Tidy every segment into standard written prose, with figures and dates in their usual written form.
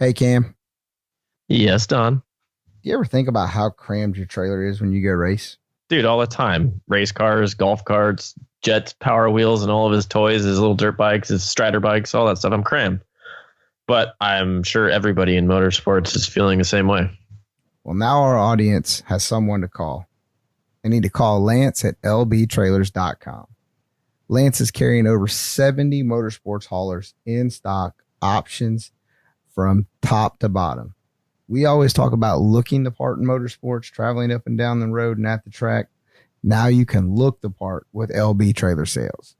Hey, Cam, Yes, Don. do you ever think about how crammed your trailer is when you go race? Dude, all the time. Race cars, golf carts, jets, power wheels, and all of his toys, his little dirt bikes, his strider bikes, all that stuff. I'm crammed. But I'm sure everybody in motorsports is feeling the same way. Well, now our audience has someone to call. They need to call Lance at lbtrailers.com. Lance is carrying over 70 motorsports haulers in stock, options from top to bottom. We always talk about looking the part in motorsports, traveling up and down the road and at the track. Now you can look the part with LB Trailer Sales.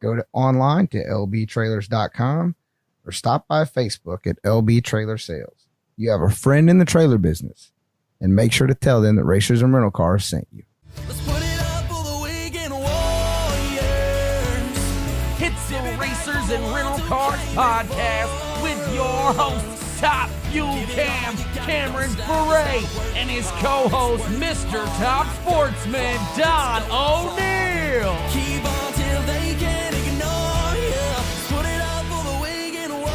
Go to online to lbtrailers.com or stop by Facebook at LB Trailer Sales. You have a friend in the trailer business, and make sure to tell them that Racers and Rental Cars sent you. Let's put it up for the weekend warriors. It's the Racers and Rental Cars podcast with your host, Top Fuel Cam, Cameron Foray, and his co-host, Mr. Top Sportsman, Don O'Neill. Keep on till they can't ignore you. Let's put it up for the weekend warriors.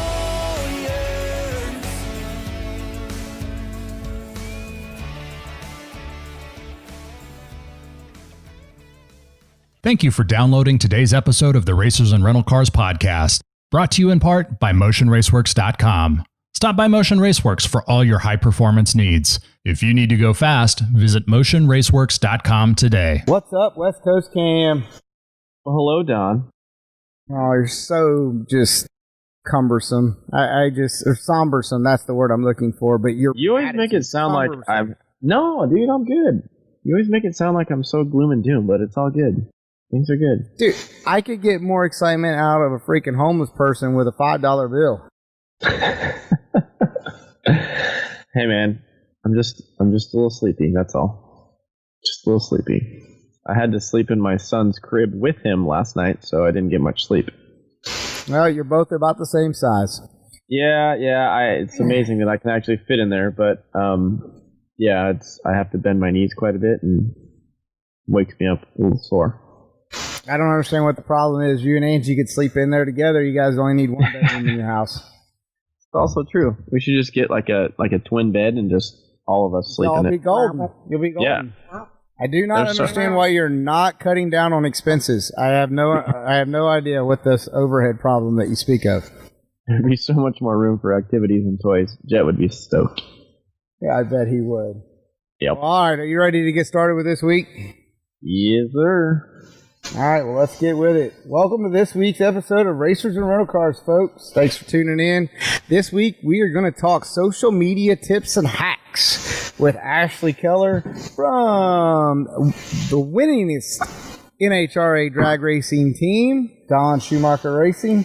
Thank you for downloading today's episode of the Racers and Rental Cars podcast, brought to you in part by MotionRaceworks.com. Stop by Motion Raceworks for all your high-performance needs. If you need to go fast, visit MotionRaceworks.com today. What's up, West Coast Cam? Well, hello, Don. Oh, you're so just cumbersome. I just, or sombersome, that's the word I'm looking for, but You always make it sound like I'm... No, dude, I'm good. You always make it sound like I'm so gloom and doom, but it's all good. Things are good. Dude, I could get more excitement out of a freaking homeless person with a $5 bill. Hey, man. I'm just a little sleepy, that's all. Just a little sleepy. I had to sleep in my son's crib with him last night, so I didn't get much sleep. Well, you're both about the same size. Yeah. It's amazing that I can actually fit in there, but yeah, I have to bend my knees quite a bit and wakes me up a little sore. I don't understand what the problem is. You and Angie could sleep in there together. You guys only need one bedroom in your house. It's also true. We should just get like a twin bed and just all of us sleep in it. You'll be golden. You'll be golden. Yeah. I do not understand why you're not cutting down on expenses. I have no idea what this overhead problem that you speak of. There'd be so much more room for activities and toys. Jet would be stoked. Yeah, I bet he would. Yep. Well, all right, are you ready to get started with this week? Yes, sir. All right, well, let's get with it. Welcome to this week's episode of Racers and Rental Cars, folks. Thanks for tuning in. This week, we are going to talk social media tips and hacks with Ashley Keller from the winningest NHRA drag racing team, Don Schumacher Racing.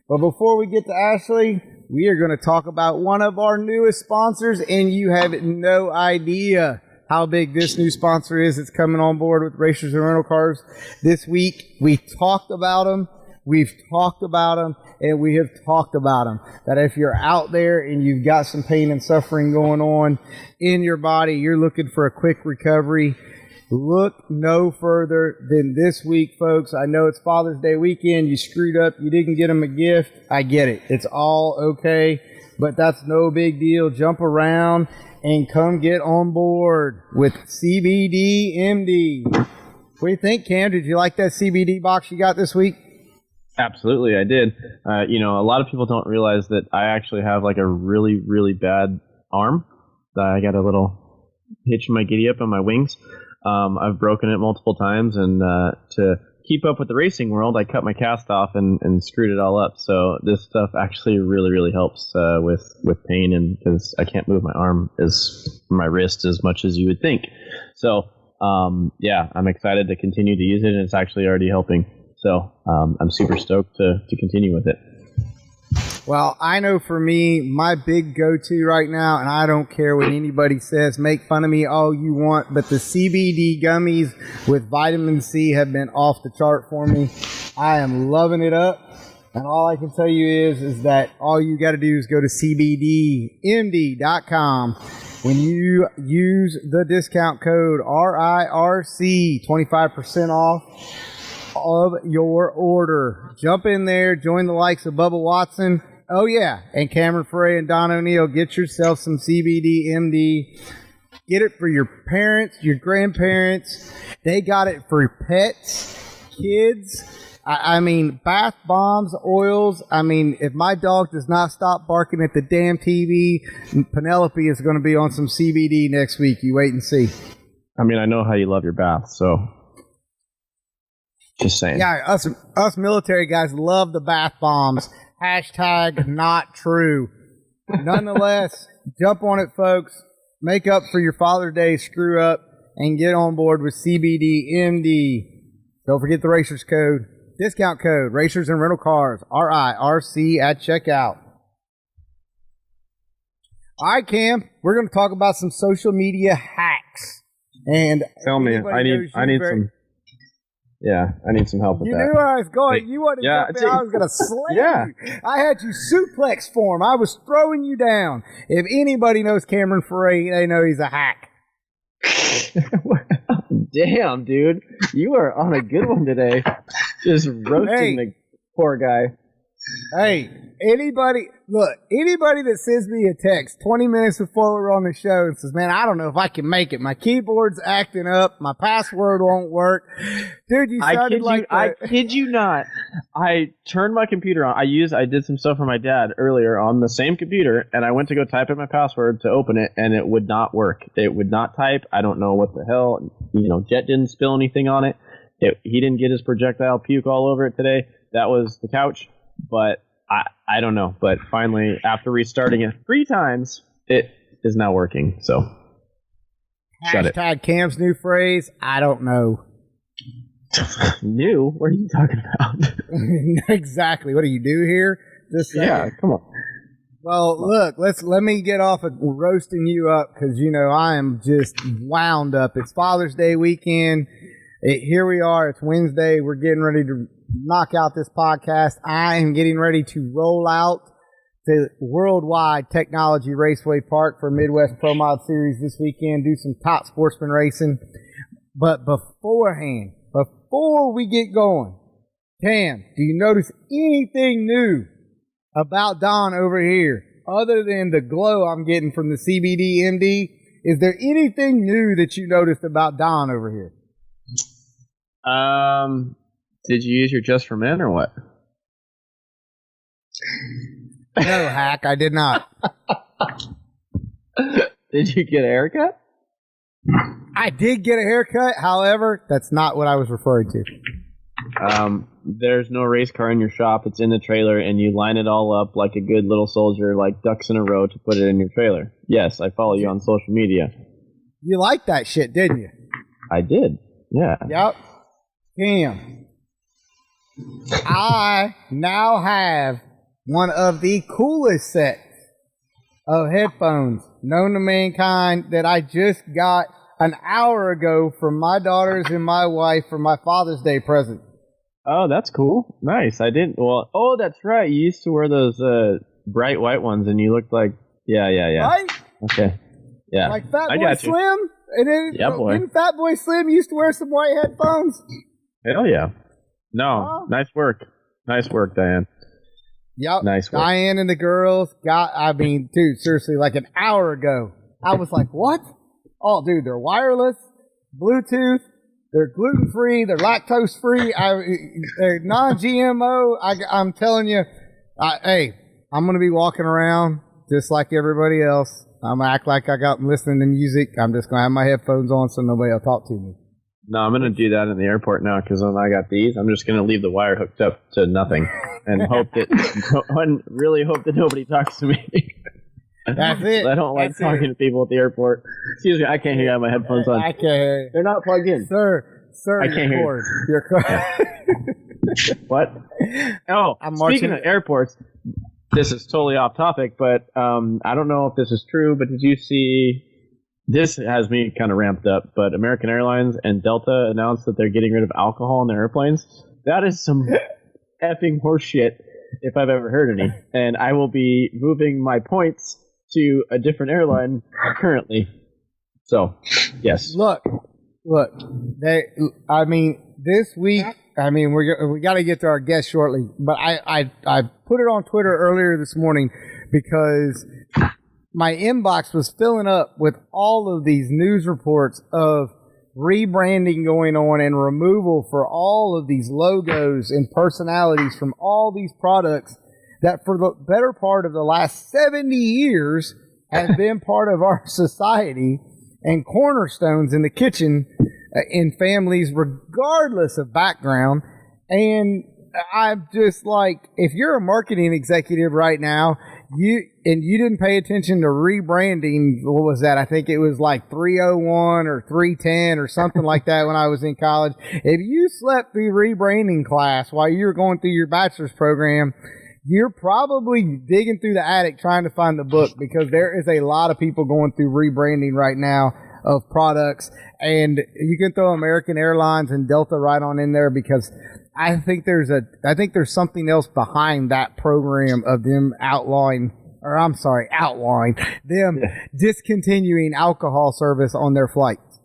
But before we get to Ashley, we are going to talk about one of our newest sponsors, and you have no idea how big this new sponsor is that's coming on board with Racers and Rental Cars this week. We talked about them. We've talked about them, and we have talked about them. That if you're out there and you've got some pain and suffering going on in your body, you're looking for a quick recovery, look no further than this week, folks. I know it's Father's Day weekend. You screwed up. You didn't get them a gift. I get it. It's all okay, but that's no big deal. Jump around and come get on board with CBD MD. What do you think, Cam? Did you like that CBD box you got this week? Absolutely, I did. A lot of people don't realize that I actually have like a really, really bad arm. I got a little hitch in my giddy up on my wings. I've broken it multiple times, and to keep up with the racing world, I cut my cast off and screwed it all up. So this stuff actually really, really helps with pain, and because I can't move my wrist as much as you would think. So yeah, I'm excited to continue to use it, and it's actually already helping. So I'm super stoked to continue with it. Well, I know for me, my big go-to right now, and I don't care what anybody says, make fun of me all you want, but the CBD gummies with vitamin C have been off the chart for me. I am loving it up. And all I can tell you is that all you got to do is go to cbdmd.com. When you use the discount code RIRC, 25% off of your order. Jump in there, join the likes of Bubba Watson, Oh, yeah. And Cameron Frey and Don O'Neill, get yourself some CBD MD. Get it for your parents, your grandparents. They got it for pets, kids. I mean, bath bombs, oils. I mean, if my dog does not stop barking at the damn TV, Penelope is going to be on some CBD next week. You wait and see. I mean, I know how you love your bath, so just saying. Yeah, us military guys love the bath bombs. Hashtag not true. Nonetheless, jump on it, folks. Make up for your Father's Day screw up and get on board with CBD MD. Don't forget the Racers code. Discount code, Racers and Rental Cars, RIRC at checkout. All right, Cam, we're going to talk about some social media hacks. And tell me, I need some. Yeah, I need some help with that. You knew where I was going. You wanted to jump in. I was going to slam you. I had you suplex form. I was throwing you down. If anybody knows Cameron Frey, they know he's a hack. Damn, dude. You are on a good one today. Just roasting the poor guy. Hey, anybody that sends me a text 20 minutes before we're on the show and says, man, I don't know if I can make it. My keyboard's acting up. My password won't work. Dude, you sounded I kid you not. I turned my computer on. I did some stuff for my dad earlier on the same computer, and I went to go type in my password to open it, and it would not work. It would not type. I don't know what the hell. Jet didn't spill anything on it. He didn't get his projectile puke all over it today. That was the couch. But I don't know. But finally, after restarting it 3 times, it is now working. So, shut it. Hashtag Cam's new phrase, I don't know. New? What are you talking about? Exactly. What do you do here? Just yeah, come on. Well, look, let me get off of roasting you up because, I am just wound up. It's Father's Day weekend. Here we are. It's Wednesday. We're getting ready to knock out this podcast. I am getting ready to roll out the Worldwide Technology Raceway Park for Midwest Pro Mod Series this weekend, do some top sportsman racing. But before we get going, Cam, do you notice anything new about Don over here other than the glow I'm getting from the CBD MD? Is there anything new that you noticed about Don over here? Did you use your Just for Men or what? No, hack, I did not. Did you get a haircut? I did get a haircut. However, that's not what I was referring to. There's no race car in your shop. It's in the trailer, and you line it all up like a good little soldier, like ducks in a row to put it in your trailer. Yes, I follow you on social media. You liked that shit, didn't you? I did. Yeah. Yep. Cam, I now have one of the coolest sets of headphones known to mankind that I just got an hour ago from my daughters and my wife for my Father's Day present. Oh, that's cool. Nice. I didn't. Well, oh, that's right. You used to wear those bright white ones, and you looked like yeah. Right? Okay. Yeah. Like Fat Boy Slim. And then, boy. Didn't Fat Boy Slim used to wear some white headphones? Hell yeah. No, nice work. Nice work, Diane. Yep. Nice work. Diane and the girls dude, seriously, like an hour ago, I was like, what? Oh, dude, they're wireless, Bluetooth, they're gluten-free, they're lactose-free, they're non-GMO. I'm telling you, hey, I'm going to be walking around just like everybody else. I'm going to act like I'm listening to music. I'm just going to have my headphones on so nobody will talk to me. No, I'm going to do that in the airport now because when I got these, I'm just going to leave the wire hooked up to nothing and really hope that nobody talks to me. That's it. I don't like talking to people at the airport. Excuse me, I can't hear you. I have my headphones on. I can't hear you. They're not plugged in. Sir, I can't hear you. What? Oh, speaking of airports, this is totally off topic, but I don't know if this is true, but did you see... This has me kind of ramped up, but American Airlines and Delta announced that they're getting rid of alcohol in their airplanes. That is some effing horseshit if I've ever heard any. And I will be moving my points to a different airline currently. So, yes. Look. This week, I mean, we got to get to our guest shortly, but I put it on Twitter earlier this morning because my inbox was filling up with all of these news reports of rebranding going on and removal for all of these logos and personalities from all these products that for the better part of the last 70 years have been part of our society and cornerstones in the kitchen in families regardless of background. And I'm just like, if you're a marketing executive right now, you didn't pay attention to rebranding, what was that? I think it was like 301 or 310 or something like that when I was in college. If you slept through rebranding class while you were going through your bachelor's program, you're probably digging through the attic trying to find the book, because there is a lot of people going through rebranding right now of products. And you can throw American Airlines and Delta right on in there, because I think there's something else behind that program of them outlawing them discontinuing alcohol service on their flights.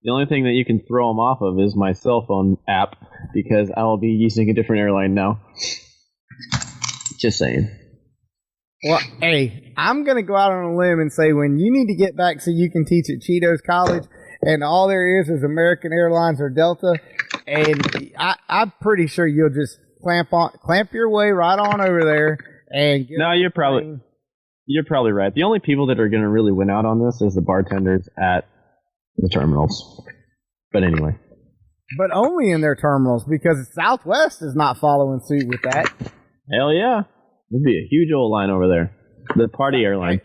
The only thing that you can throw them off of is my cell phone app, because I will be using a different airline now. Just saying. Well, hey, I'm going to go out on a limb and say, when you need to get back so you can teach at Cheetos College and all there is American Airlines or Delta, and I'm pretty sure you'll just clamp your way right on over there and get you're probably right. The only people that are going to really win out on this is the bartenders at the terminals. But anyway. But only in their terminals, because Southwest is not following suit with that. Hell yeah. There'd be a huge old line over there. The party airline.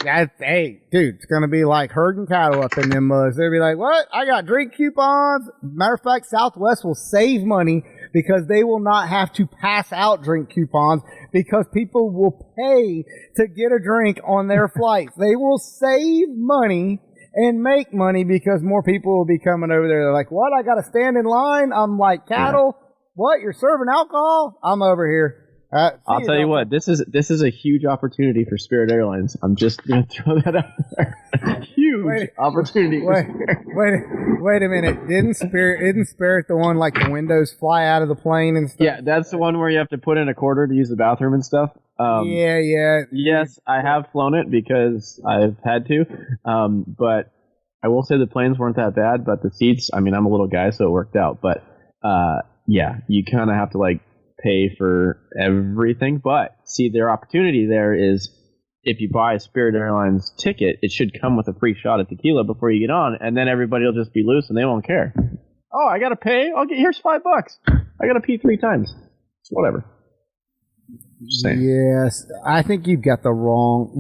Hey, dude, it's going to be like herding cattle up in them muds. They'll be like, what? I got drink coupons. Matter of fact, Southwest will save money because they will not have to pass out drink coupons, because people will pay to get a drink on their flights. They will save money and make money because more people will be coming over there. They're like, what? I got to stand in line? I'm like cattle? Yeah. What? You're serving alcohol? I'm over here. I'll tell you what, this is a huge opportunity for Spirit Airlines. I'm just going to throw that out there. Huge opportunity. Wait a minute. Isn't Spirit the one like the windows fly out of the plane and stuff? Yeah, that's the one where you have to put in a quarter to use the bathroom and stuff. Yeah. Yes, I have flown it because I've had to. But I will say the planes weren't that bad, but the seats, I mean, I'm a little guy, so it worked out. But yeah, you kind of have to like pay for everything. But see, their opportunity there is, if you buy a Spirit Airlines ticket, it should come with a free shot of tequila before you get on, and then everybody will just be loose and they won't care. Oh, I gotta pay? Here's $5. I gotta pee 3 times. It's whatever. Just saying. Yes, I think you've got the wrong.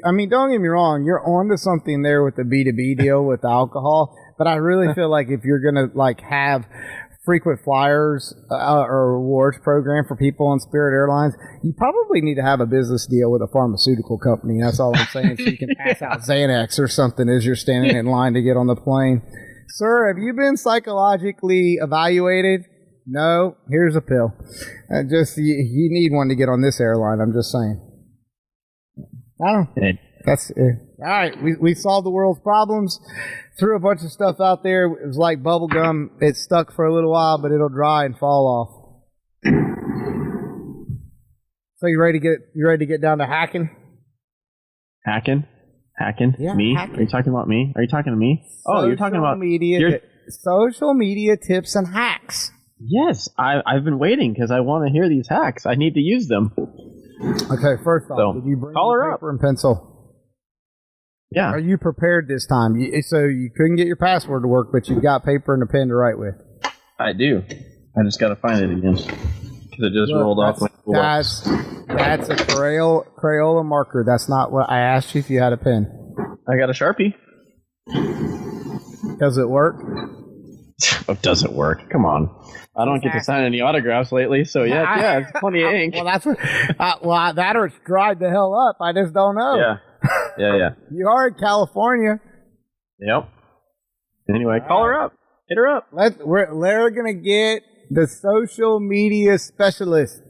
I mean, don't get me wrong. You're onto something there with the B2B deal with alcohol, but I really feel like if you're gonna like have frequent flyers or rewards program for people on Spirit Airlines, you probably need to have a business deal with a pharmaceutical company. That's all I'm saying. So you can pass out Xanax or something as you're standing in line to get on the plane. Sir, have you been psychologically evaluated? No. Here's a pill. You need one to get on this airline. I'm just saying. I don't know. That's it. All right. We solved the world's problems. Threw a bunch of stuff out there. It was like bubble gum. It stuck for a little while, but it'll dry and fall off. So you ready to get down to hacking? Hacking? Yeah, me? hacking. Are you talking about me? Are you talking to me? You're talking about social media tips and hacks. Yes, I've been waiting because I want to hear these hacks. I need to use them. Okay, first off, did you bring your paper and pencil? Yeah. Are you prepared this time? So you couldn't get your password to work, but you've got paper and a pen to write with. I do. I just got to find it again because it just rolled off. That's a Crayola marker. That's not what I asked you if you had a pen. I got a Sharpie. Does it work? Oh, does it work? Come on. I don't get to sign any autographs lately, so yeah, it's plenty of ink. Well, that's what. That or it's dried the hell up. I just don't know. Yeah. You are in California. Yep. Anyway, call her up. Hit her up. We're gonna get the social media specialist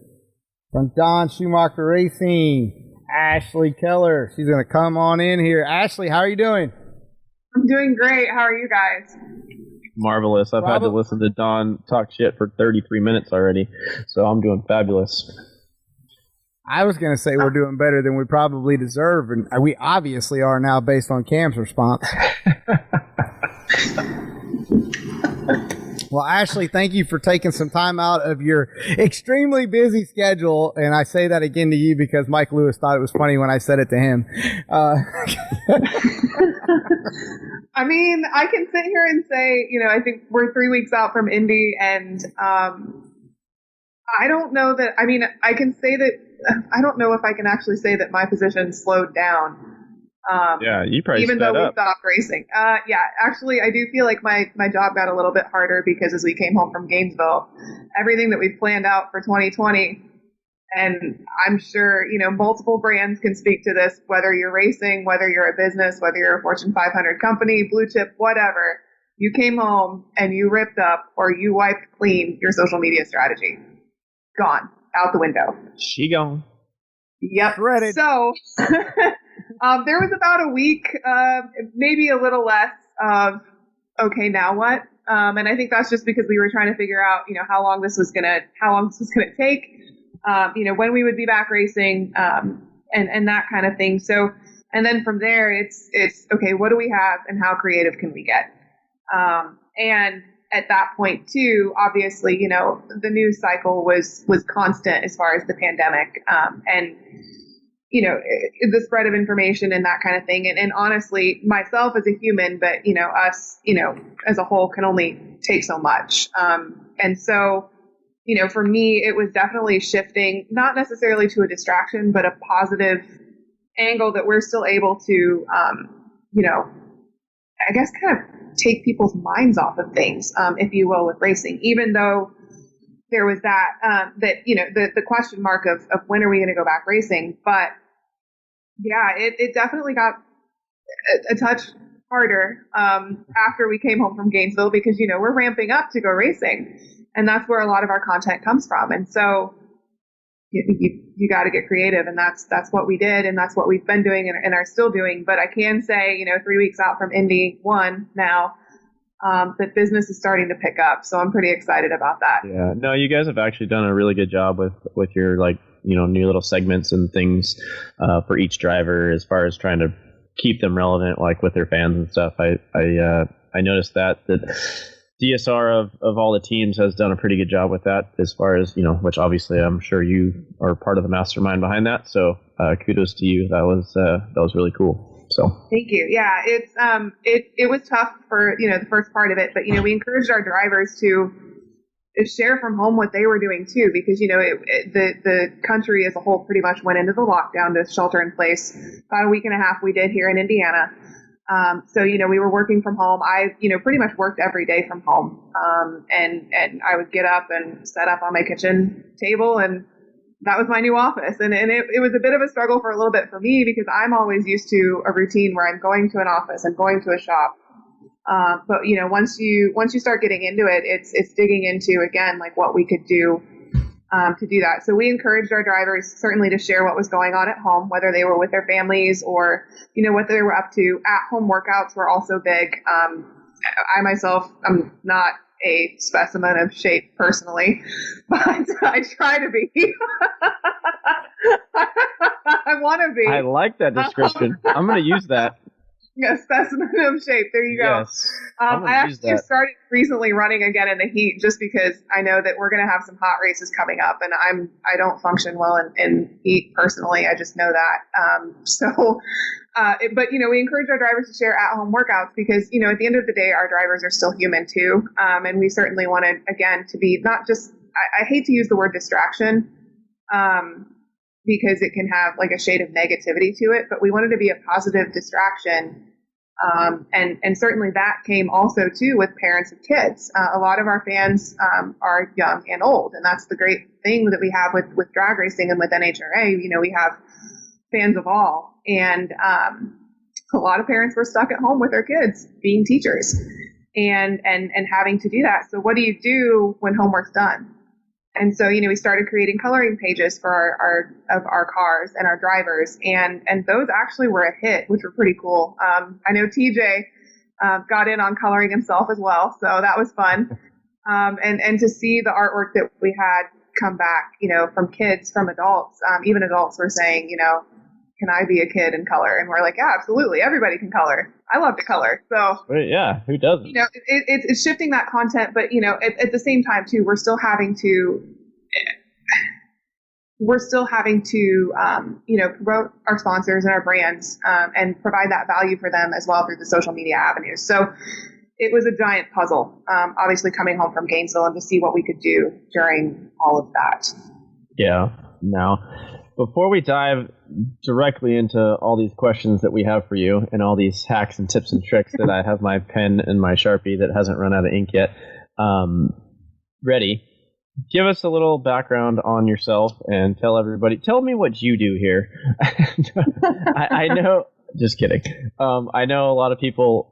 from Don Schumacher Racing, Ashley Keller. She's gonna come on in here. Ashley, how are you doing? I'm doing great. How are you guys? marvelous. I've had to listen to Don talk shit for 33 minutes already, so I'm doing fabulous. I was going to say we're doing better than we probably deserve, and we obviously are now based on Cam's response. Well, Ashley, thank you for taking some time out of your extremely busy schedule, and I say that again to you because Mike Lewis thought it was funny when I said it to him. I mean, I can sit here and say, I think we're 3 weeks out from Indy, and I don't know that, I can say that, I don't know if I can actually say that my position slowed down. Yeah, you probably even though we up. stopped racing. Yeah, actually, I do feel like my job got a little bit harder because as we came home from Gainesville, everything that we planned out for 2020, and I'm sure, multiple brands can speak to this, whether you're racing, whether you're a business, whether you're a Fortune 500 company, blue chip, whatever, you came home and you ripped up or you wiped clean your social media strategy. Gone. Out the window. She gone. Yep. Shredded. So there was about a week, maybe a little less of, okay, now what? And I think that's just because we were trying to figure out, how long this was gonna take, when we would be back racing, and that kind of thing. So, and then from there, it's okay, what do we have and how creative can we get? And at that point too, obviously, the news cycle was constant as far as the pandemic, and the spread of information and that kind of thing. And honestly, myself as a human, but, us, as a whole can only take so much. And so, for me, it was definitely shifting, not necessarily to a distraction, but a positive angle that we're still able to, I guess kind of take people's minds off of things, if you will, with racing, even though there was that, the question mark of when are we going to go back racing? But yeah, it definitely got a touch harder, after we came home from Gainesville because, we're ramping up to go racing, and that's where a lot of our content comes from. And so you got to get creative, and that's what we did, and that's what we've been doing and are still doing. But I can say, 3 weeks out from Indy 1 now, that business is starting to pick up. So I'm pretty excited about that. Yeah, no, you guys have actually done a really good job with your new little segments and things for each driver as far as trying to keep them relevant, like with their fans and stuff. I noticed that DSR of all the teams has done a pretty good job with that as far as, which obviously I'm sure you are part of the mastermind behind that. So kudos to you. That was really cool. So thank you. Yeah, it's it was tough for, the first part of it, but, we encouraged our drivers to share from home what they were doing too, because, the country as a whole pretty much went into the lockdown, to shelter in place. About a week and a half we did here in Indiana. So, we were working from home. I, pretty much worked every day from home. And I would get up and set up on my kitchen table, and that was my new office. And it was a bit of a struggle for a little bit for me because I'm always used to a routine where I'm going to an office and going to a shop. But once you start getting into it, it's digging into, again, like what we could do to do that. So we encouraged our drivers certainly to share what was going on at home, whether they were with their families or, what they were up to. At-home workouts were also big. I myself, I'm not a specimen of shape personally, but I try to be. I want to be. I like that description. I'm going to use that. A specimen of shape. There you go. Yes. I actually started recently running again in the heat just because I know that we're going to have some hot races coming up, and I don't function well in heat personally. I just know that. But we encourage our drivers to share at-home workouts because, at the end of the day, our drivers are still human too. And we certainly wanted, again, to be not just, I hate to use the word distraction, because it can have like a shade of negativity to it, but we wanted to be a positive distraction. And certainly that came also too with parents of kids. A lot of our fans are young and old, and that's the great thing that we have with drag racing and with NHRA. We have fans of all, and a lot of parents were stuck at home with their kids being teachers and having to do that. So what do you do when homework's done? And so, we started creating coloring pages for our cars and our drivers, and those actually were a hit, which were pretty cool. I know TJ got in on coloring himself as well. So that was fun. And to see the artwork that we had come back, from kids, from adults, even adults were saying, can I be a kid and color? And we're like, yeah, absolutely. Everybody can color. I love to color. So, yeah, who doesn't? It's shifting that content, but, at the same time too, we're still having to, promote our sponsors and our brands, and provide that value for them as well through the social media avenues. So it was a giant puzzle, obviously coming home from Gainesville and to see what we could do during all of that. Yeah. Now, before we dive directly into all these questions that we have for you and all these hacks and tips and tricks that I have my pen and my Sharpie that hasn't run out of ink yet ready, give us a little background on yourself and tell me what you do here. I know, just kidding. I know a lot of people,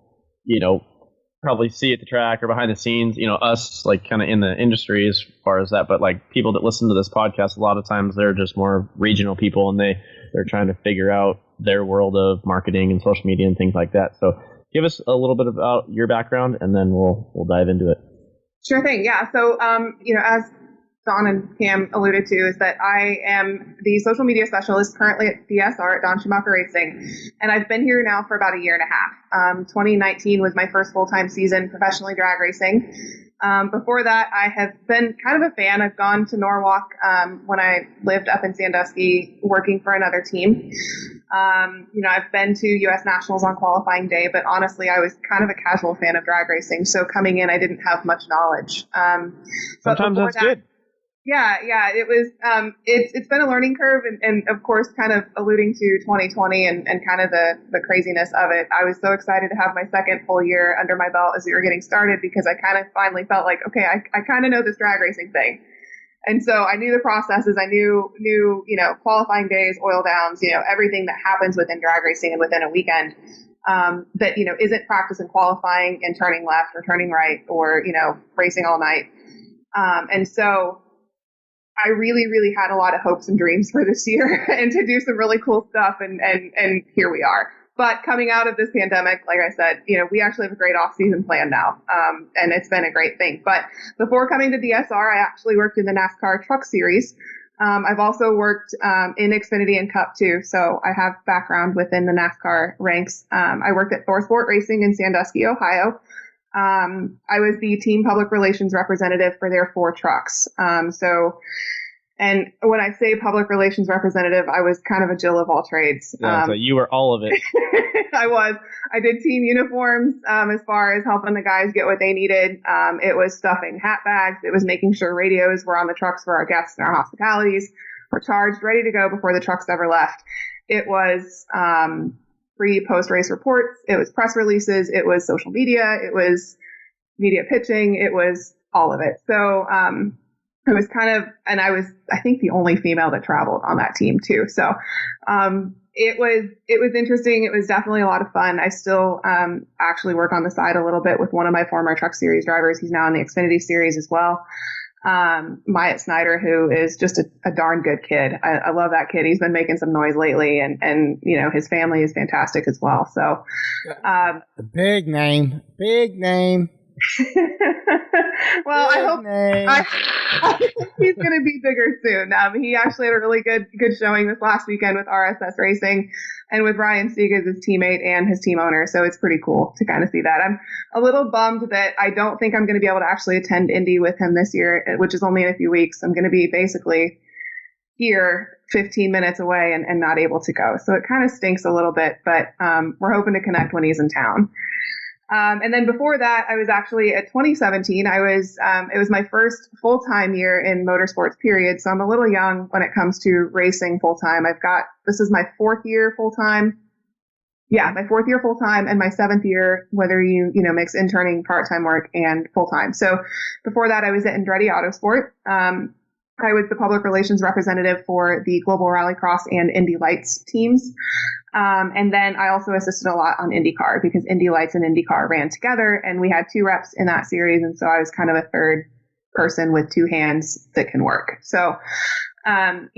probably see at the track or behind the scenes, us like kind of in the industry as far as that, but like people that listen to this podcast, a lot of times they're just more regional people and they're trying to figure out their world of marketing and social media and things like that. So give us a little bit about your background and then we'll dive into it. Sure thing. Yeah. So, as Don and Cam alluded to, is that I am the social media specialist currently at DSR at Don Schumacher Racing. And I've been here now for about a year and a half. 2019 was my first full-time season professionally drag racing. Before that, I have been kind of a fan. I've gone to Norwalk when I lived up in Sandusky working for another team. I've been to U.S. Nationals on qualifying day, but honestly, I was kind of a casual fan of drag racing. So coming in, I didn't have much knowledge. Sometimes that's good. Yeah, it was, it's been a learning curve and of course, kind of alluding to 2020 and kind of the craziness of it. I was so excited to have my second full year under my belt as we were getting started because I kind of finally felt like, okay, I kind of know this drag racing thing. And so I knew the processes, I knew, qualifying days, oil downs, everything that happens within drag racing and within a weekend, that, isn't practice and qualifying and turning left or turning right or, racing all night. And so I really, really had a lot of hopes and dreams for this year and to do some really cool stuff. And here we are. But coming out of this pandemic, like I said, we actually have a great off season plan now. And it's been a great thing. But before coming to DSR, I actually worked in the NASCAR Truck Series. I've also worked in Xfinity and Cup too. So I have background within the NASCAR ranks. I worked at Thor Sport Racing in Sandusky, Ohio. I was the team public relations representative for their 4 trucks. And when I say public relations representative, I was kind of a Jill of all trades. Yeah, so you were all of it. I was. I did team uniforms as far as helping the guys get what they needed. It was stuffing hat bags. It was making sure radios were on the trucks for our guests and our hospitalities were charged, ready to go before the trucks ever left. It was pre-post race reports. It was press releases. It was social media. It was media pitching. It was all of it. So it was kind of, and I was, I think, the only female that traveled on that team too. So it was interesting. It was definitely a lot of fun. I still actually work on the side a little bit with one of my former Truck Series drivers. He's now in the Xfinity Series as well. Myatt Snyder, who is just a darn good kid. I love that kid. He's been making some noise lately and his family is fantastic as well. So, big name. Well, I hope he's going to be bigger soon. He actually had a really good showing this last weekend with RSS Racing and with Ryan Sieg as his teammate and his team owner. So it's pretty cool to kind of see that. I'm a little bummed that I don't think I'm going to be able to actually attend Indy with him this year, which is only in a few weeks. I'm going to be basically here 15 minutes away and not able to go. So it kind of stinks a little bit, but we're hoping to connect when he's in town. And then before that, I was actually at 2017. It was my first full-time year in motorsports, period. So I'm a little young when it comes to racing full-time. This is my 4th year full-time. Yeah, my 4th year full-time and my 7th year, whether you mix interning, part-time work and full-time. So before that, I was at Andretti Autosport. I was the public relations representative for the Global Rallycross and Indy Lights teams. And then I also assisted a lot on IndyCar because Indy Lights and IndyCar ran together and we had 2 reps in that series. And so I was kind of a third person with 2 hands that can work. So, I've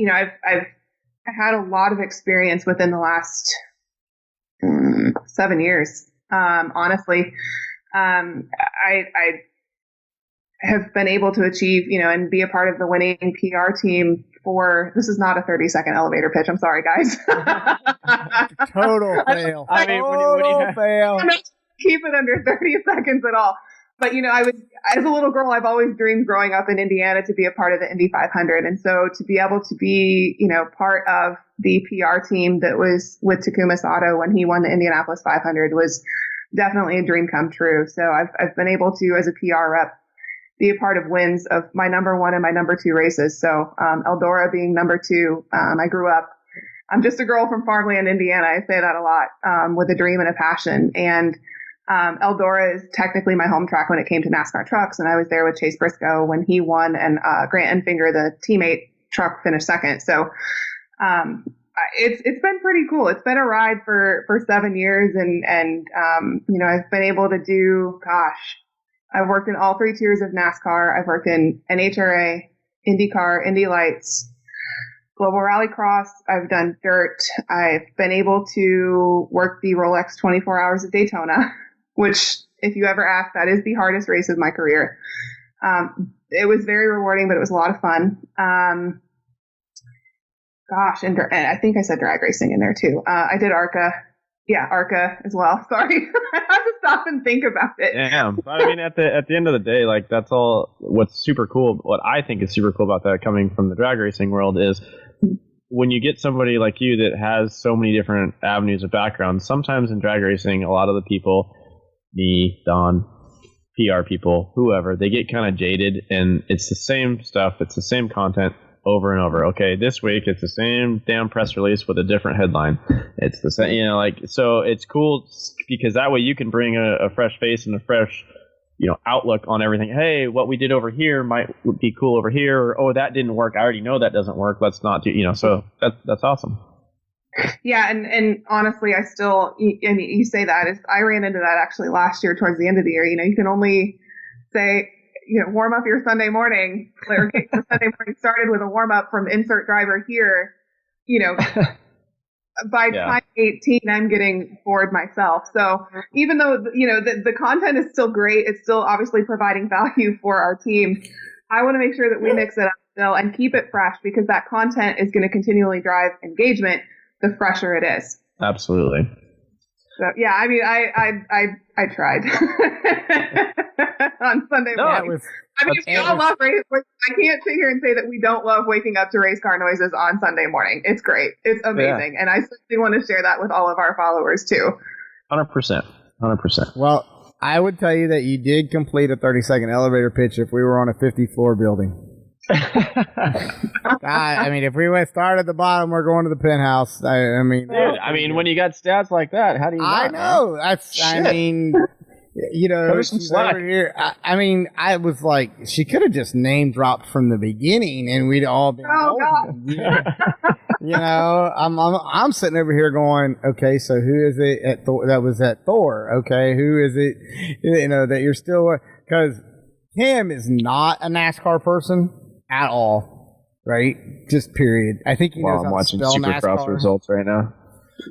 had a lot of experience within the last 7 years Honestly, I have been able to achieve, and be a part of the winning PR team this is not a 30-second elevator pitch. I'm sorry, guys. Total fail. I mean, when you fail. I'm not keep it under 30 seconds at all. But, as a little girl, I've always dreamed growing up in Indiana to be a part of the Indy 500. And so to be able to be, part of the PR team that was with Takuma Sato when he won the Indianapolis 500 was definitely a dream come true. So I've been able to, as a PR rep, be a part of wins of my number 1 and my number 2 races. So Eldora being number 2, I grew up. I'm just a girl from farmland, Indiana. I say that a lot, with a dream and a passion. And Eldora is technically my home track when it came to NASCAR trucks. And I was there with Chase Briscoe when he won, and Grant Enfinger, the teammate truck, finished second. So it's been pretty cool. It's been a ride for 7 years. And I've been able to do, I've worked in all 3 tiers of NASCAR. I've worked in NHRA, IndyCar, Indy Lights, Global Rallycross. I've done dirt. I've been able to work the Rolex 24 Hours of Daytona, which, if you ever ask, that is the hardest race of my career. It was very rewarding, but it was a lot of fun. And I think I said drag racing in there too. I did ARCA. Yeah, ARCA as well. Sorry. I have to stop and think about it. Damn. I mean, at the end of the day, like, that's all. What's super cool, what I think is super cool about that, coming from the drag racing world, is when you get somebody like you that has so many different avenues of background. Sometimes in drag racing, a lot of the people, me, Don, PR people, whoever, they get kind of jaded, and it's the same stuff. It's the same content over and over. Okay, this week it's the same damn press release with a different headline. It's the same, so it's cool because that way you can bring a fresh face and a fresh, outlook on everything. Hey, what we did over here might be cool over here. Or, oh, that didn't work. I already know that doesn't work. Let's not do, so that's awesome. Yeah. And honestly, I still, and you say that, I ran into that actually last year towards the end of the year. You can only say, warm up your Sunday morning, or get your Sunday morning started with a warm up from insert driver here. By time 18, I'm getting bored myself. So even though, the content is still great, it's still obviously providing value for our team. I want to make sure that we mix it up still and keep it fresh, because that content is going to continually drive engagement the fresher it is. Absolutely. So yeah, I mean, I tried on Sunday morning. We all love race. I can't sit here and say that we don't love waking up to race car noises on Sunday morning. It's great. It's amazing. Yeah. And I certainly want to share that with all of our followers too. 100%. Well, I would tell you that you did complete a 30-second elevator pitch if we were on a 50-floor building. I mean, if we went start at the bottom, we're going to the penthouse. I mean, dude, when you got stats like that, how do you? I know. I mean, she's over here. I was like, she could have just name dropped from the beginning, and we'd all been. Oh God. I'm sitting over here going, okay, so who is it at that was at Thor? Okay, who is it? That you're still, because Cam is not a NASCAR person at all, right? Just period. I think he knows I'm how to watching spell Supercross NASCAR results right now.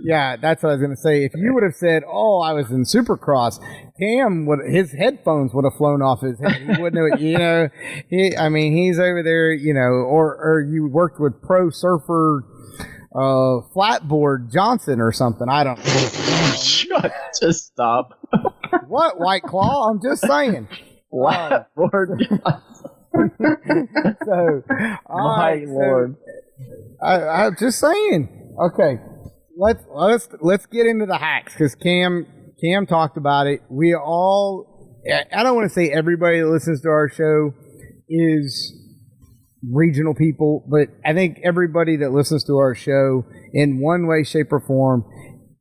Yeah, that's what I was going to say. If you would have said, "Oh, I was in Supercross," Cam his headphones would have flown off his head. He wouldn't have, he's over there, or you worked with pro surfer Flatboard Johnson or something. I don't know. Just stop. What, White Claw? I'm just saying. Flatboard Johnson. My Lord. I'm just saying. Okay, let's get into the hacks, because Cam talked about it. We all, I don't want to say everybody that listens to our show is regional people, but I think everybody that listens to our show in one way, shape, or form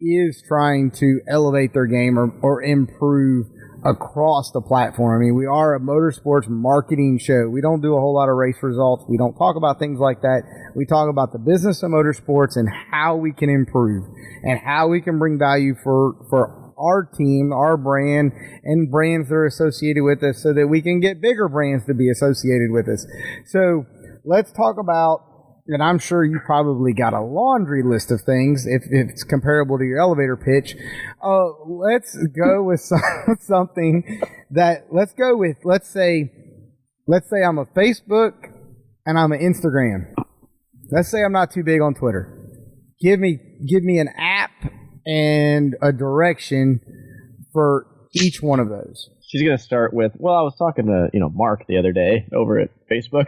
is trying to elevate their game or improve across the platform. I mean, we are a motorsports marketing show. We don't do a whole lot of race results. We don't talk about things like that. We talk about the business of motorsports and how we can improve and how we can bring value for our team, our brand, and brands that are associated with us, so that we can get bigger brands to be associated with us. So let's talk about and I'm sure you probably got a laundry list of things if it's comparable to your elevator pitch. Let's go with something that, let's say I'm a Facebook and I'm an Instagram. Let's say I'm not too big on Twitter. Give me an app and a direction for each one of those. She's going to start with, well, I was talking to, Mark the other day over at Facebook.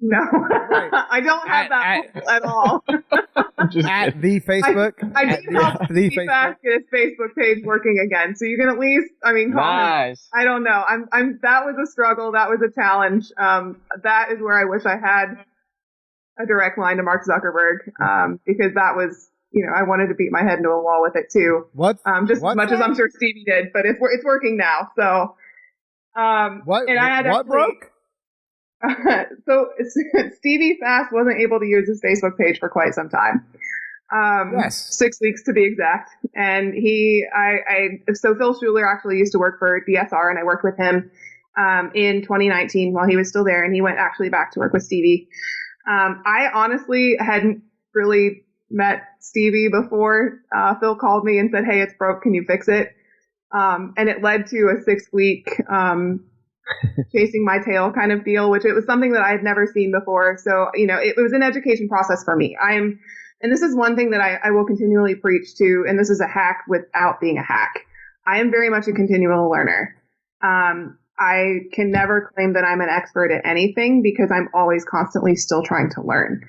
No, I don't have that at all. At the Facebook? I do help the Facebook. Get his Facebook page working again. So you can at least, call nice. him. I don't know. That was a struggle. That was a challenge. That is where I wish I had a direct line to Mark Zuckerberg, because that was, I wanted to beat my head into a wall with it too. What? Just as much as I'm sure Stevie did, but it's working now. So, what? And I had what broke? So Stevie Fast wasn't able to use his Facebook page for quite some time. Yes. 6 weeks to be exact. And so Phil Schuler actually used to work for DSR, and I worked with him in 2019 while he was still there, and he went actually back to work with Stevie. I honestly hadn't really met Stevie before Phil called me and said, "Hey, it's broke. Can you fix it?" And it led to a 6-week chasing my tail kind of deal, which it was something that I had never seen before. So, it was an education process for me. And this is one thing that I will continually preach to, and this is a hack without being a hack. I am very much a continual learner. I can never claim that I'm an expert at anything because I'm always constantly still trying to learn.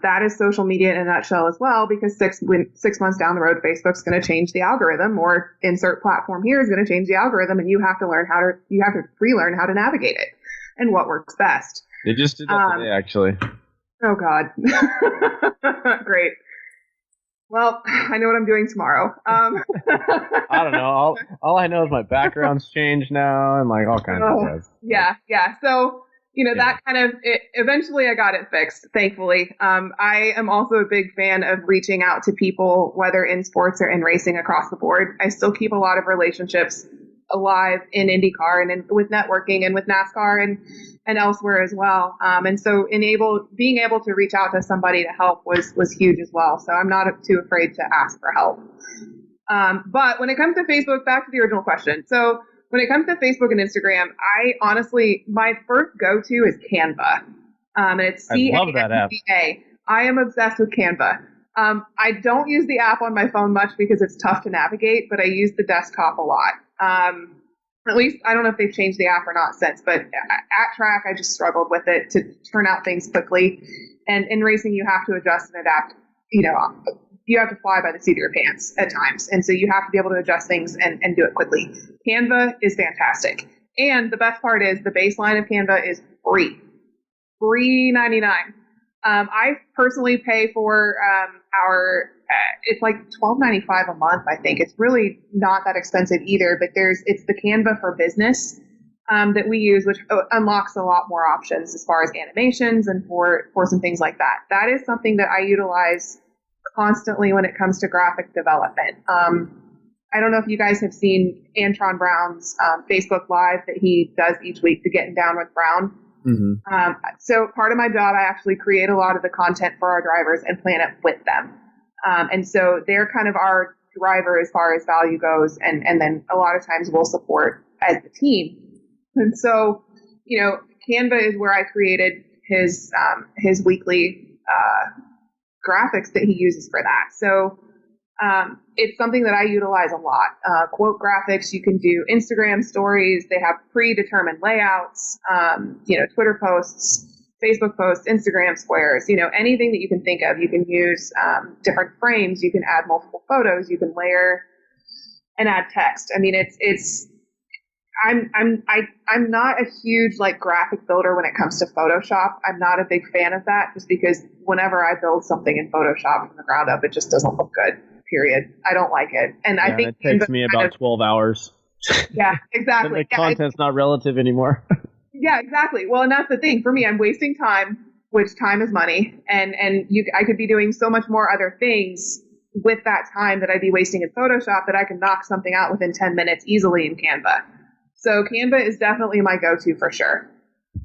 That is social media in a nutshell as well, because 6 months down the road, Facebook's going to change the algorithm, or insert platform here is going to change the algorithm, and you have to relearn how to navigate it and what works best. They just did that today, actually. Oh God. Great. Well, I know what I'm doing tomorrow. I don't know. All I know is my background's changed now, and all kinds of stuff. Yeah. So, that kind of, eventually I got it fixed, thankfully. I am also a big fan of reaching out to people, whether in sports or in racing across the board. I still keep a lot of relationships alive in IndyCar and with networking and with NASCAR and elsewhere as well. And so being able to reach out to somebody to help was huge as well. So I'm not too afraid to ask for help. But when it comes to Facebook, back to the original question. So when it comes to Facebook and Instagram, I honestly, my first go-to is Canva. And it's Canva. I love that app. I am obsessed with Canva. I don't use the app on my phone much because it's tough to navigate, but I use the desktop a lot. At least, I don't know if they've changed the app or not since, but at track, I just struggled with it to turn out things quickly. And in racing, you have to adjust and adapt. You have to fly by the seat of your pants at times. And so you have to be able to adjust things and do it quickly. Canva is fantastic. And the best part is the baseline of Canva is free. $3.99. I personally pay for it's like $12.95 a month, I think. It's really not that expensive either, but it's the Canva for Business that we use, which unlocks a lot more options as far as animations and for some things like that. That is something that I utilize constantly when it comes to graphic development. I don't know if you guys have seen Antron Brown's Facebook Live that he does each week, the Getting Down with Brown. Mm-hmm. So part of my job, I actually create a lot of the content for our drivers and plan it with them. And so they're kind of our driver as far as value goes. And then a lot of times we'll support as the team. And so, Canva is where I created his weekly graphics that he uses for that. So it's something that I utilize a lot. Quote graphics, you can do Instagram stories. They have predetermined layouts, Twitter posts, Facebook posts, Instagram squares, anything that you can think of. You can use different frames. You can add multiple photos. You can layer and add text. I mean, I'm not a huge graphic builder when it comes to Photoshop. I'm not a big fan of that, just because whenever I build something in Photoshop from the ground up, it just doesn't look good. Period. I don't like it, and I think it takes me about 12 hours. Yeah, exactly. The content's not relative anymore. Yeah, exactly. Well, and that's the thing for me. I'm wasting time, which time is money, and I could be doing so much more other things with that time that I'd be wasting in Photoshop that I can knock something out within 10 minutes easily in Canva. So Canva is definitely my go-to for sure.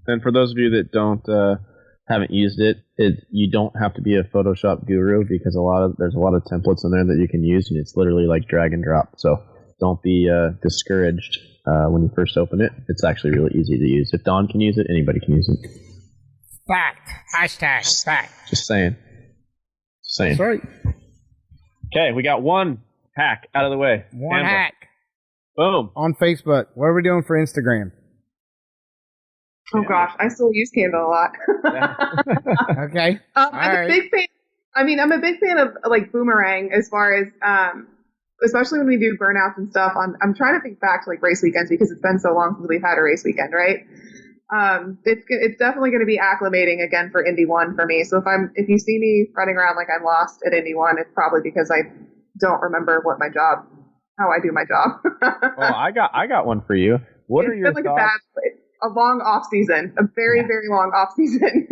And for those of you that don't haven't used it, you don't have to be a Photoshop guru because there's a lot of templates in there that you can use, and it's literally like drag and drop. So don't be discouraged when you first open it. It's actually really easy to use. If Don can use it, anybody can use it. Fact. Hashtag fact. Just saying. That's right. Okay, we got one hack out of the way. One hack. Boom. On Facebook. What are we doing for Instagram? Oh gosh, I still use Canva a lot. Okay. I'm a big fan. I mean, I'm a big fan of like Boomerang as far as, especially when we do burnouts and stuff. I'm trying to think back to like race weekends because it's been so long since we've had a race weekend, right? It's definitely going to be acclimating again for Indy 1 for me. So if you see me running around like I'm lost at Indy 1, it's probably because I don't remember how I do my job. Well, I got one for you. What are your thoughts? A long off season, a very long off season.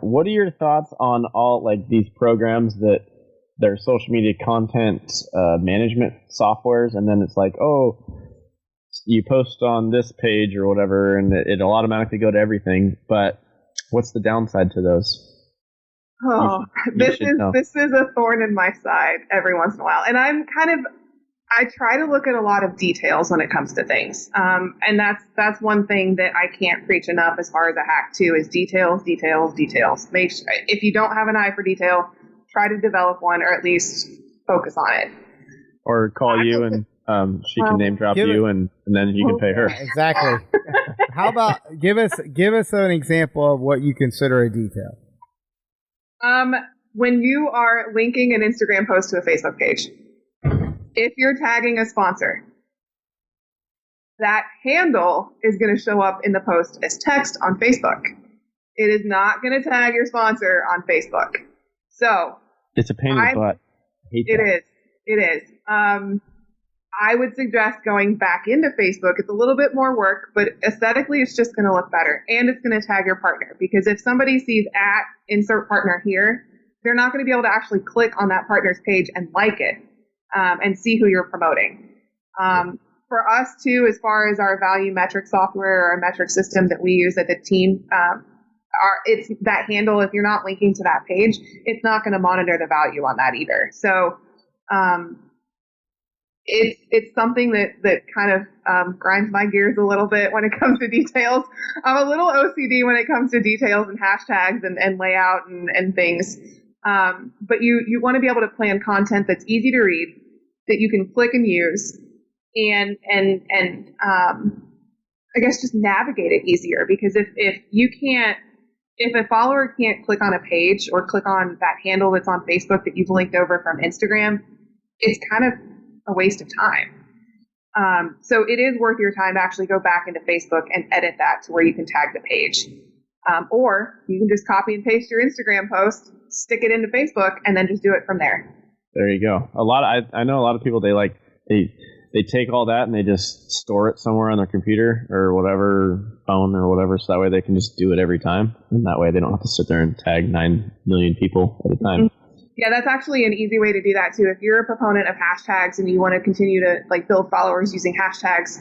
What are your thoughts on all like these programs that they're social media content management softwares, and then it's like, oh, you post on this page or whatever, and it'll automatically go to everything. But what's the downside to those? Oh, this is a thorn in my side every once in a while, and I try to look at a lot of details when it comes to things. And that's one thing that I can't preach enough as far as a hack too, is details. Make sure, if you don't have an eye for detail, try to develop one or at least focus on it. Or call you and she can name drop you and then you can pay her. Exactly. How about give us an example of what you consider a detail? When you are linking an Instagram post to a Facebook page, if you're tagging a sponsor, that handle is going to show up in the post as text on Facebook. It is not going to tag your sponsor on Facebook. So it's a pain in the butt. It is. I would suggest going back into Facebook. It's a little bit more work, but aesthetically it's just going to look better, and it's going to tag your partner, because if somebody sees @insert partner here, they're not going to be able to actually click on that partner's page and like it. And see who you're promoting. For us too, as far as our value metric software or our metric system that we use at the team, it's that handle. If you're not linking to that page, it's not going to monitor the value on that either. So it's something that kind of grinds my gears a little bit when it comes to details. I'm a little OCD when it comes to details and hashtags and layout and things. But you want to be able to plan content that's easy to read, that you can click and use, and I guess just navigate it easier. Because if a follower can't click on a page or click on that handle that's on Facebook that you've linked over from Instagram, it's kind of a waste of time. So it is worth your time to actually go back into Facebook and edit that to where you can tag the page. Or you can just copy and paste your Instagram post, stick it into Facebook, and then just do it from there. There you go. I know a lot of people, they take all that and they just store it somewhere on their computer or whatever, phone or whatever, so that way they can just do it every time. And that way they don't have to sit there and tag 9 million people at a time. Mm-hmm. Yeah, that's actually an easy way to do that too. If you're a proponent of hashtags and you want to continue to like build followers using hashtags,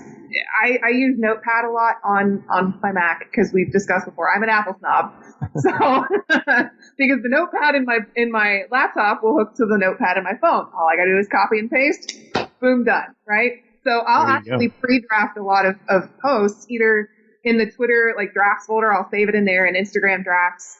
I use Notepad a lot on my Mac because we've discussed before. I'm an Apple snob, so because the Notepad in my laptop will hook to the Notepad in my phone. All I got to do is copy and paste, boom, done. Right. So I'll actually pre-draft a lot of posts either in the Twitter like drafts folder. I'll save it in there, and Instagram drafts.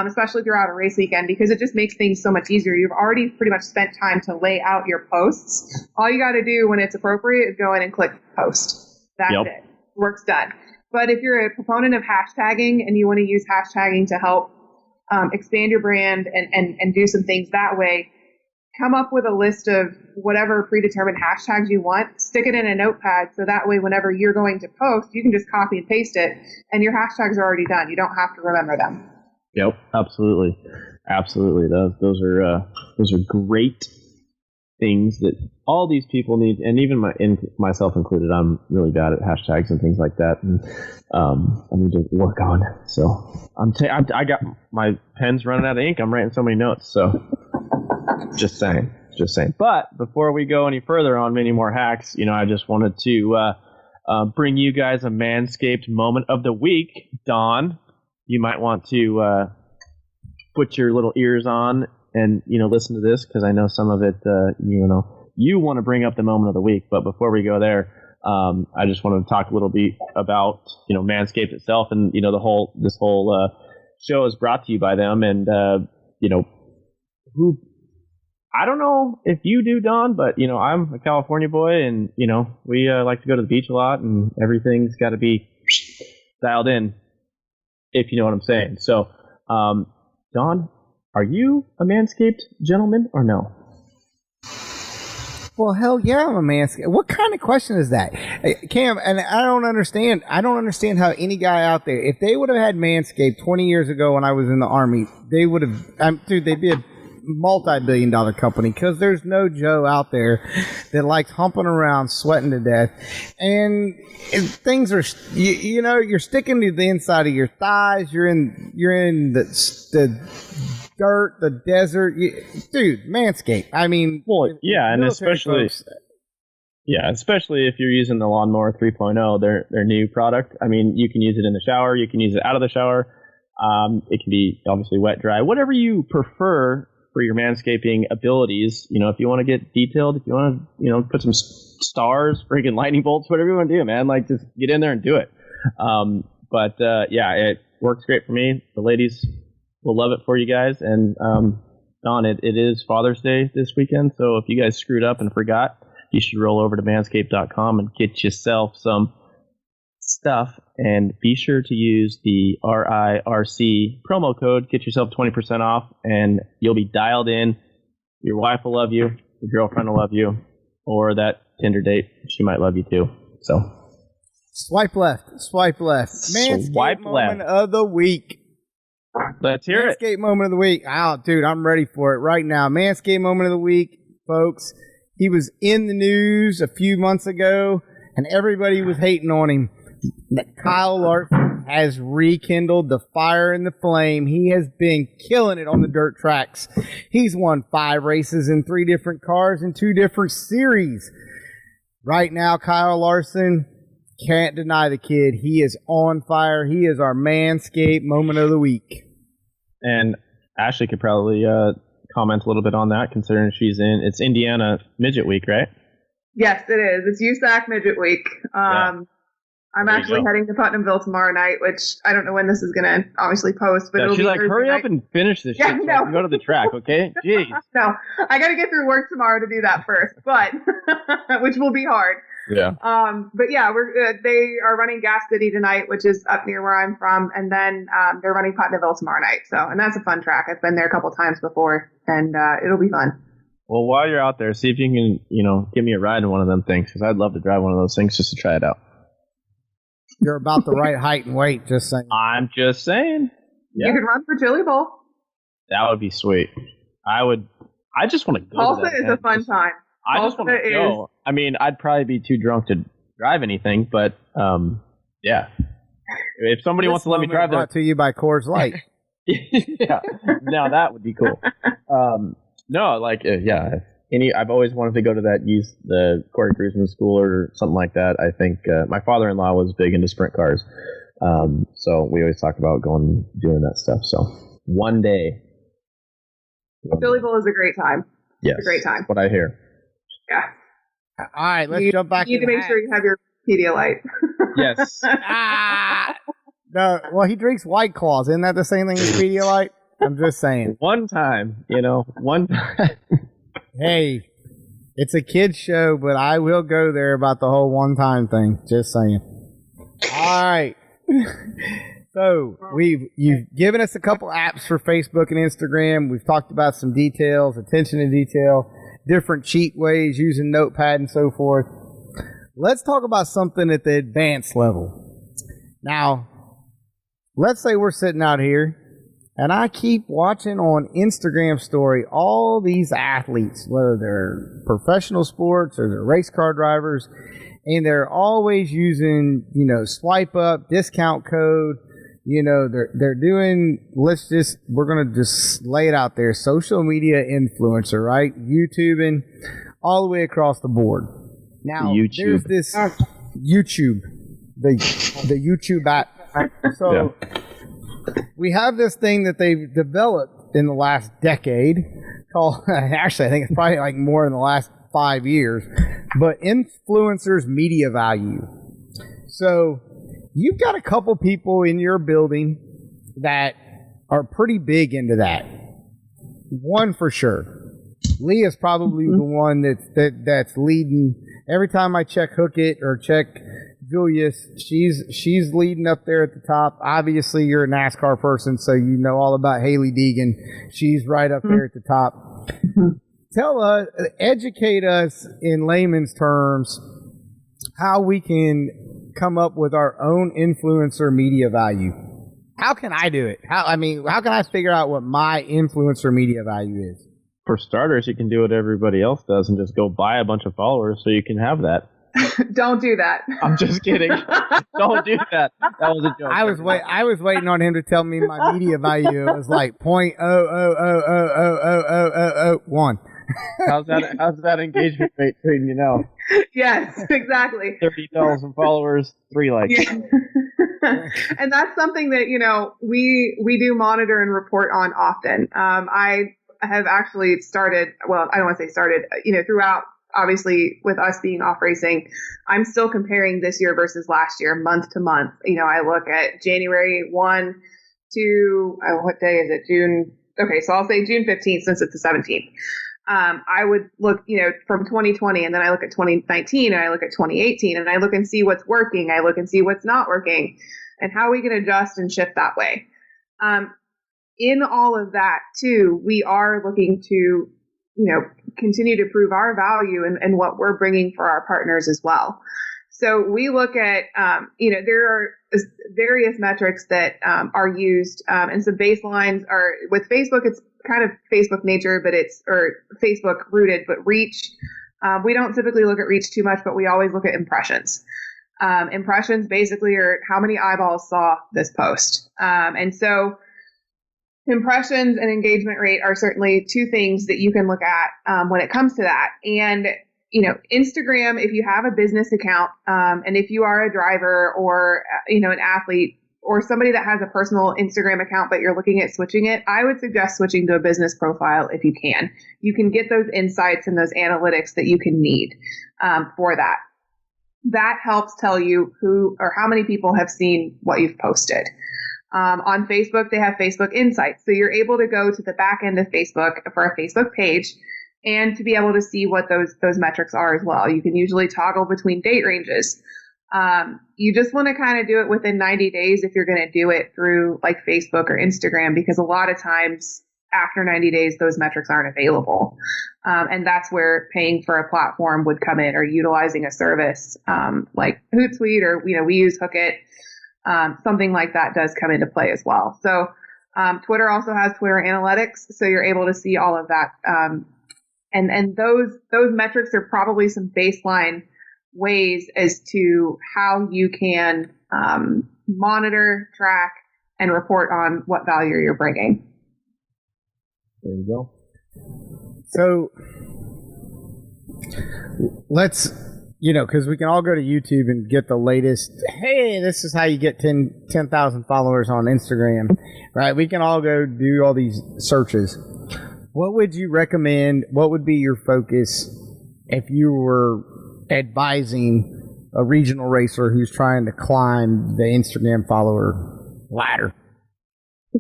Especially throughout a race weekend, because it just makes things so much easier. You've already pretty much spent time to lay out your posts. All you got to do when it's appropriate is go in and click post. That's it. Work's done. But if you're a proponent of hashtagging and you want to use hashtagging to help expand your brand and do some things that way, come up with a list of whatever predetermined hashtags you want, stick it in a notepad, so that way whenever you're going to post, you can just copy and paste it, and your hashtags are already done. You don't have to remember them. Yep, absolutely. Those are great things that all these people need, and even myself included. I'm really bad at hashtags and things like that, and I need to work on it. So I got my pen's running out of ink. I'm writing so many notes. So just saying. But before we go any further on many more hacks, I just wanted to bring you guys a Manscaped moment of the week. Don, you might want to put your little ears on and, listen to this, because I know some of it, you want to bring up the moment of the week. But before we go there, I just want to talk a little bit about, Manscaped itself, and, this whole show is brought to you by them. And, who, I don't know if you do, Don, but, I'm a California boy, and, we like to go to the beach a lot, and everything's got to be dialed in, if you know what I'm saying. So, Don, are you a Manscaped gentleman or no? Well, hell yeah, I'm a Manscaped. What kind of question is that, Cam? And I don't understand how any guy out there, if they would have had Manscaped 20 years ago when I was in the Army, they would have, they'd be a multi-billion-dollar company, because there's no Joe out there that likes humping around, sweating to death, and things are, you're sticking to the inside of your thighs. You're in the dirt, the desert, dude. Manscaped. I mean, well, yeah, and especially if you're using the Lawnmower 3.0, their new product. I mean, you can use it in the shower, you can use it out of the shower. It can be obviously wet, dry, whatever you prefer for your manscaping abilities. If you want to get detailed, if you want to, put some stars, friggin' lightning bolts, whatever you want to do, man, like, just get in there and do it. But it works great for me. The ladies will love it for you guys. And Don, it is Father's Day this weekend, so if you guys screwed up and forgot, you should roll over to manscaped.com and get yourself some stuff, and be sure to use the RIRC promo code. Get yourself 20% off, and you'll be dialed in. Your wife will love you, your girlfriend will love you, or that Tinder date, she might love you too. So swipe left. Manscaped moment of the week. Let's hear it. Manscaped moment of the week. Oh, dude, I'm ready for it right now. Manscaped moment of the week, folks. He was in the news a few months ago, and everybody was hating on him. Kyle Larson has rekindled the fire and the flame. He has been killing it on the dirt tracks. He's won 5 races in 3 different cars in 2 different series. Right now, Kyle Larson, can't deny the kid. He is on fire. He is our Manscaped moment of the week. And Ashley could probably comment a little bit on that, considering it's Indiana Midget Week, right? Yes, it is. It's USAC Midget Week. I'm actually heading to Putnamville tomorrow night, which I don't know when this is going to obviously post. But it'll she's be like, hurry up and finish this shit so I can go to the track, okay? Jeez. No, I got to get through work tomorrow to do that first, but which will be hard. Yeah. But yeah, they are running Gas City tonight, which is up near where I'm from, and then they're running Putnamville tomorrow night. So, and that's a fun track. I've been there a couple times before, and it'll be fun. Well, while you're out there, see if you can, give me a ride in one of them things, because I'd love to drive one of those things just to try it out. You're about the right height and weight, just saying. I'm just saying. Yeah. You could run for Chili Bowl. That would be sweet. I just want to go. Tulsa to that, is a fun time. I just want to go. I mean, I'd probably be too drunk to drive anything, but yeah. If somebody wants to let me drive, brought to you by Coors Light. Yeah, now that would be cool. No, like I've always wanted to go to use the Corey Cruisman School or something like that. I think my father-in-law was big into sprint cars, so we always talk about doing that stuff. So one day, Chili Bowl is a great time. Yes, it's a great time. What I hear. Yeah. All right, let's jump back. You need to make sure you have your Pedialyte. Yes. No, well, he drinks White Claws. Isn't that the same thing as Pedialyte? I'm just saying. One time. Hey, it's a kid's show, but I will go there about the whole one-time thing. Just saying. All right. So you've given us a couple apps for Facebook and Instagram. We've talked about some details, attention to detail, different cheat ways using Notepad and so forth. Let's talk about something at the advanced level. Now, let's say we're sitting out here and I keep watching on Instagram story all these athletes, whether they're professional sports or they're race car drivers, and they're always using, swipe up, discount code. They're doing, we're going to just lay it out there, social media influencer, right? YouTubing all the way across the board. Now, there's this YouTube, the YouTube app. So we have this thing that they've developed in the last decade called, actually, I think it's probably like more in the last 5 years, but influencers media value. So you've got a couple people in your building that are pretty big into that. One for sure. Leah's probably the one that's leading. Every time I check Hook It or check Julius, she's leading up there at the top. Obviously, you're a NASCAR person, so you know all about Haley Deegan. She's right up there at the top. Tell us, educate us in layman's terms how we can come up with our own influencer media value. How can I do it? How can I figure out what my influencer media value is? For starters, you can do what everybody else does and just go buy a bunch of followers so you can have that. Don't do that. I'm just kidding. Don't do that. That was a joke. I was waiting on him to tell me my media value. It was like 0.000000001. How's that engagement rate treating you now? Yes, exactly. 30,000 followers, 3 likes. Yeah. And that's something that, we do monitor and report on often. I have actually started, well, I don't want to say started, throughout, obviously, with us being off racing, I'm still comparing this year versus last year, month to month. I look at January 1 to, what day is it? June. Okay, so I'll say June 15th since it's the 17th. I would look, from 2020, and then I look at 2019, and I look at 2018, and I look and see what's working. I look and see what's not working, and how we can adjust and shift that way. In all of that, too, we are looking to, continue to prove our value and what we're bringing for our partners as well. So we look at, there are various metrics that are used, and some baselines are with Facebook. It's kind of Facebook nature, or Facebook rooted, but reach. We don't typically look at reach too much, but we always look at impressions. Impressions basically are how many eyeballs saw this post. And so impressions and engagement rate are certainly two things that you can look at when it comes to that. And, Instagram, if you have a business account, and if you are a driver or, an athlete or somebody that has a personal Instagram account, but you're looking at switching it, I would suggest switching to a business profile if you can. You can get those insights and those analytics that you can need for that. That helps tell you who or how many people have seen what you've posted. On Facebook, they have Facebook Insights. So you're able to go to the back end of Facebook for a Facebook page and to be able to see what those metrics are as well. You can usually toggle between date ranges. You just want to kind of do it within 90 days if you're going to do it through like Facebook or Instagram, because a lot of times after 90 days, those metrics aren't available. And that's where paying for a platform would come in, or utilizing a service like Hootsuite, or, we use Hook It. Something like that does come into play as well. So Twitter also has Twitter Analytics, so you're able to see all of that. And those metrics are probably some baseline ways as to how you can monitor, track, and report on what value you're bringing. There you go. So let's, because we can all go to YouTube and get the latest, hey, this is how you get 10,000 followers on Instagram, right? We can all go do all these searches. What would you recommend? What would be your focus if you were advising a regional racer who's trying to climb the Instagram follower ladder?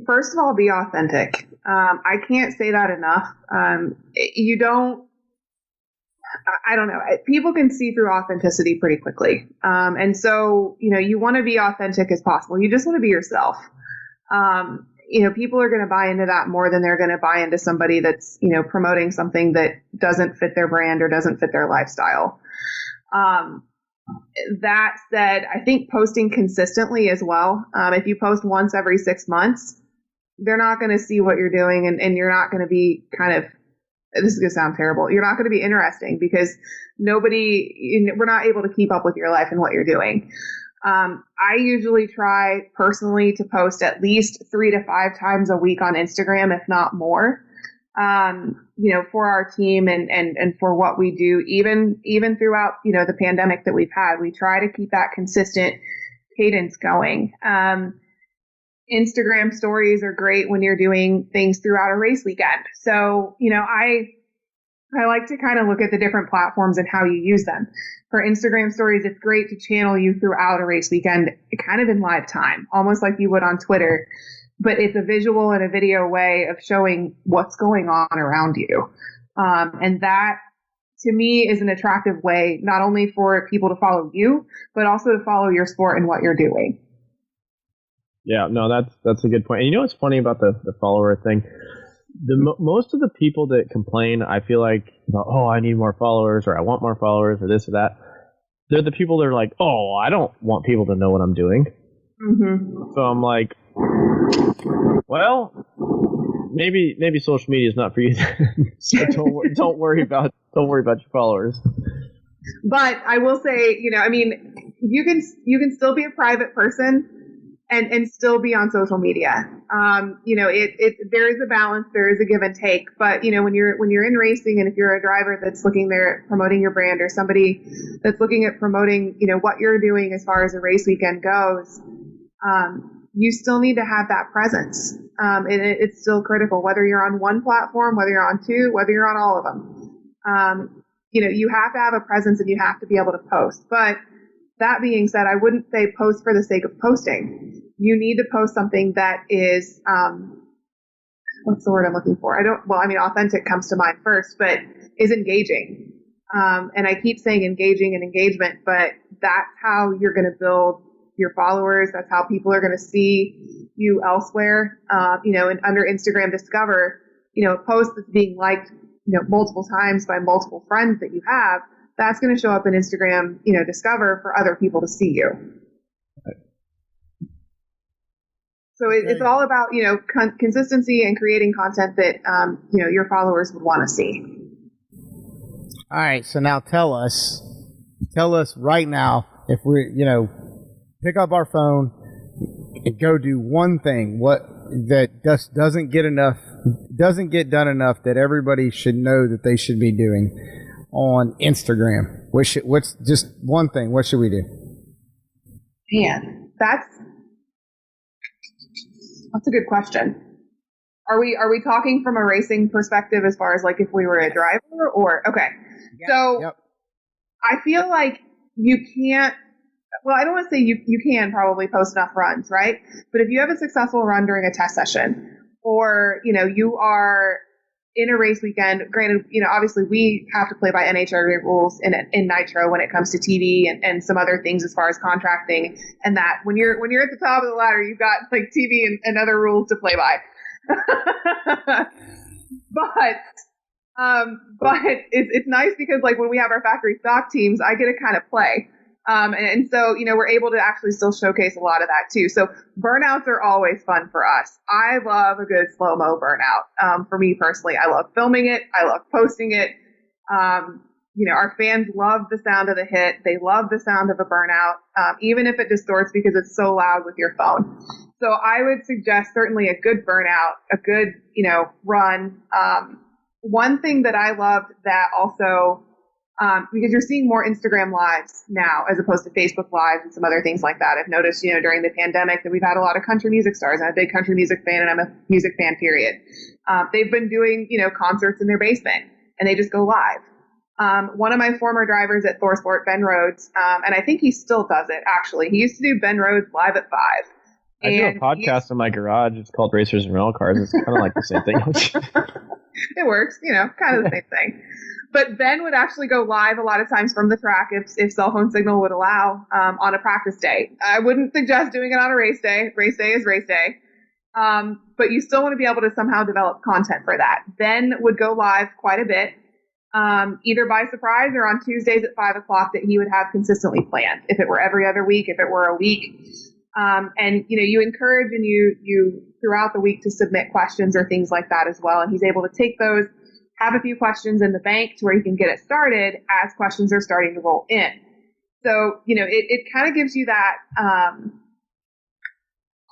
First of all, be authentic. I can't say that enough. I don't know. People can see through authenticity pretty quickly. And so, you want to be authentic as possible. You just want to be yourself. People are going to buy into that more than they're going to buy into somebody that's, promoting something that doesn't fit their brand or doesn't fit their lifestyle. That said, I think posting consistently as well. If you post once every 6 months, they're not going to see what you're doing, and you're not going to be this is going to sound terrible. You're not going to be interesting because we're not able to keep up with your life and what you're doing. I usually try personally to post at least 3 to 5 times a week on Instagram, if not more, for our team and for what we do, even throughout, the pandemic that we've had. We try to keep that consistent cadence going. Instagram stories are great when you're doing things throughout a race weekend. So, I like to kind of look at the different platforms and how you use them. For Instagram stories, it's great to channel you throughout a race weekend, kind of in live time, almost like you would on Twitter. But it's a visual and a video way of showing what's going on around you. And that, to me, is an attractive way, not only for people to follow you, but also to follow your sport and what you're doing. Yeah, no, that's a good point. And you know what's funny about the follower thing? Most of the people that complain, I feel like, oh, I need more followers, or I want more followers, or this or that. They're the people that are like, oh, I don't want people to know what I'm doing. Mm-hmm. So I'm like, well, maybe social media is not for you. So don't worry about your followers. But I will say, you can still be a private person and still be on social media. There is a balance, there is a give and take. But when you're in racing, and if you're a driver that's looking there at promoting your brand, or somebody that's looking at promoting, what you're doing as far as a race weekend goes, you still need to have that presence. It's still critical, whether you're on one platform, whether you're on two, whether you're on all of them. You have to have a presence and you have to be able to post. But that being said, I wouldn't say post for the sake of posting. You need to post something that is, what's the word I'm looking for? Authentic comes to mind first, but is engaging. And I keep saying engaging and engagement, but that's how you're going to build your followers. That's how people are going to see you elsewhere. And under Instagram Discover, a post that's being liked, multiple times by multiple friends that you have, that's going to show up in Instagram, Discover for other people to see you. So it's all about, consistency and creating content that, your followers would want to see. All right. So now tell us right now, if we, pick up our phone and go do one thing, what that just doesn't get done enough that everybody should know that they should be doing on Instagram. What's just one thing? What should we do? Man, that's a good question. Are we talking from a racing perspective as far as like if we were a driver, or okay? Yep. So yep. I feel like you can't. Well, I don't want to say you can probably post enough runs, right? But if you have a successful run during a test session, or you are in a race weekend, granted, obviously we have to play by NHRA rules in Nitro when it comes to TV and some other things as far as contracting, and that when you're at the top of the ladder, you've got like TV and other rules to play by. But it's nice because like when we have our factory stock teams, I get to kind of play. And so, we're able to actually still showcase a lot of that too. So burnouts are always fun for us. I love a good slow-mo burnout. For me personally, I love filming it. I love posting it. Our fans love the sound of the hit. They love the sound of a burnout, even if it distorts because it's so loud with your phone. So I would suggest certainly a good burnout, a good, run. One thing that I loved that also, because you're seeing more Instagram lives now as opposed to Facebook lives and some other things like that. I've noticed, during the pandemic that we've had a lot of country music stars. I'm a big country music fan and I'm a music fan, period. They've been doing, concerts in their basement and they just go live. One of my former drivers at ThorSport, Ben Rhodes, and I think he still does it actually. He used to do Ben Rhodes Live at 5. I do a podcast in my garage. It's called Racers and Rental Cars. It's kind of like the same thing. It works, kind of the same thing. But Ben would actually go live a lot of times from the track if cell phone signal would allow on a practice day. I wouldn't suggest doing it on a race day. Race day is race day. But you still want to be able to somehow develop content for that. Ben would go live quite a bit, either by surprise or on Tuesdays at 5 o'clock that he would have consistently planned. If it were every other week, if it were a week. And, you encourage and you throughout the week to submit questions or things like that as well. And he's able to take those, have a few questions in the bank to where you can get it started as questions are starting to roll in. So, it kind of gives you that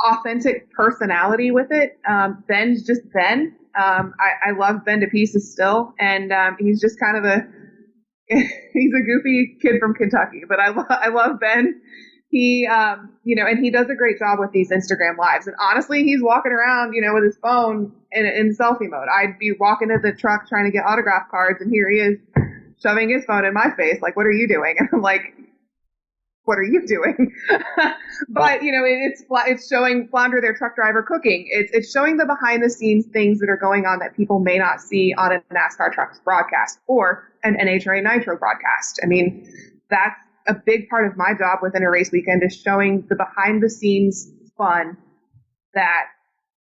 authentic personality with it. Ben's just Ben. I love Ben to pieces still. And he's just kind of he's a goofy kid from Kentucky. But I love Ben. he, and he does a great job with these Instagram lives. And honestly, he's walking around, with his phone in selfie mode. I'd be walking to the truck trying to get autograph cards, and here he is shoving his phone in my face. Like, what are you doing? And I'm like, what are you doing? But, it's showing Flounder, their truck driver, cooking. It's showing the behind the scenes things that are going on that people may not see on a NASCAR trucks broadcast or an NHRA Nitro broadcast. I mean, that's a big part of my job within a race weekend, is showing the behind the scenes fun that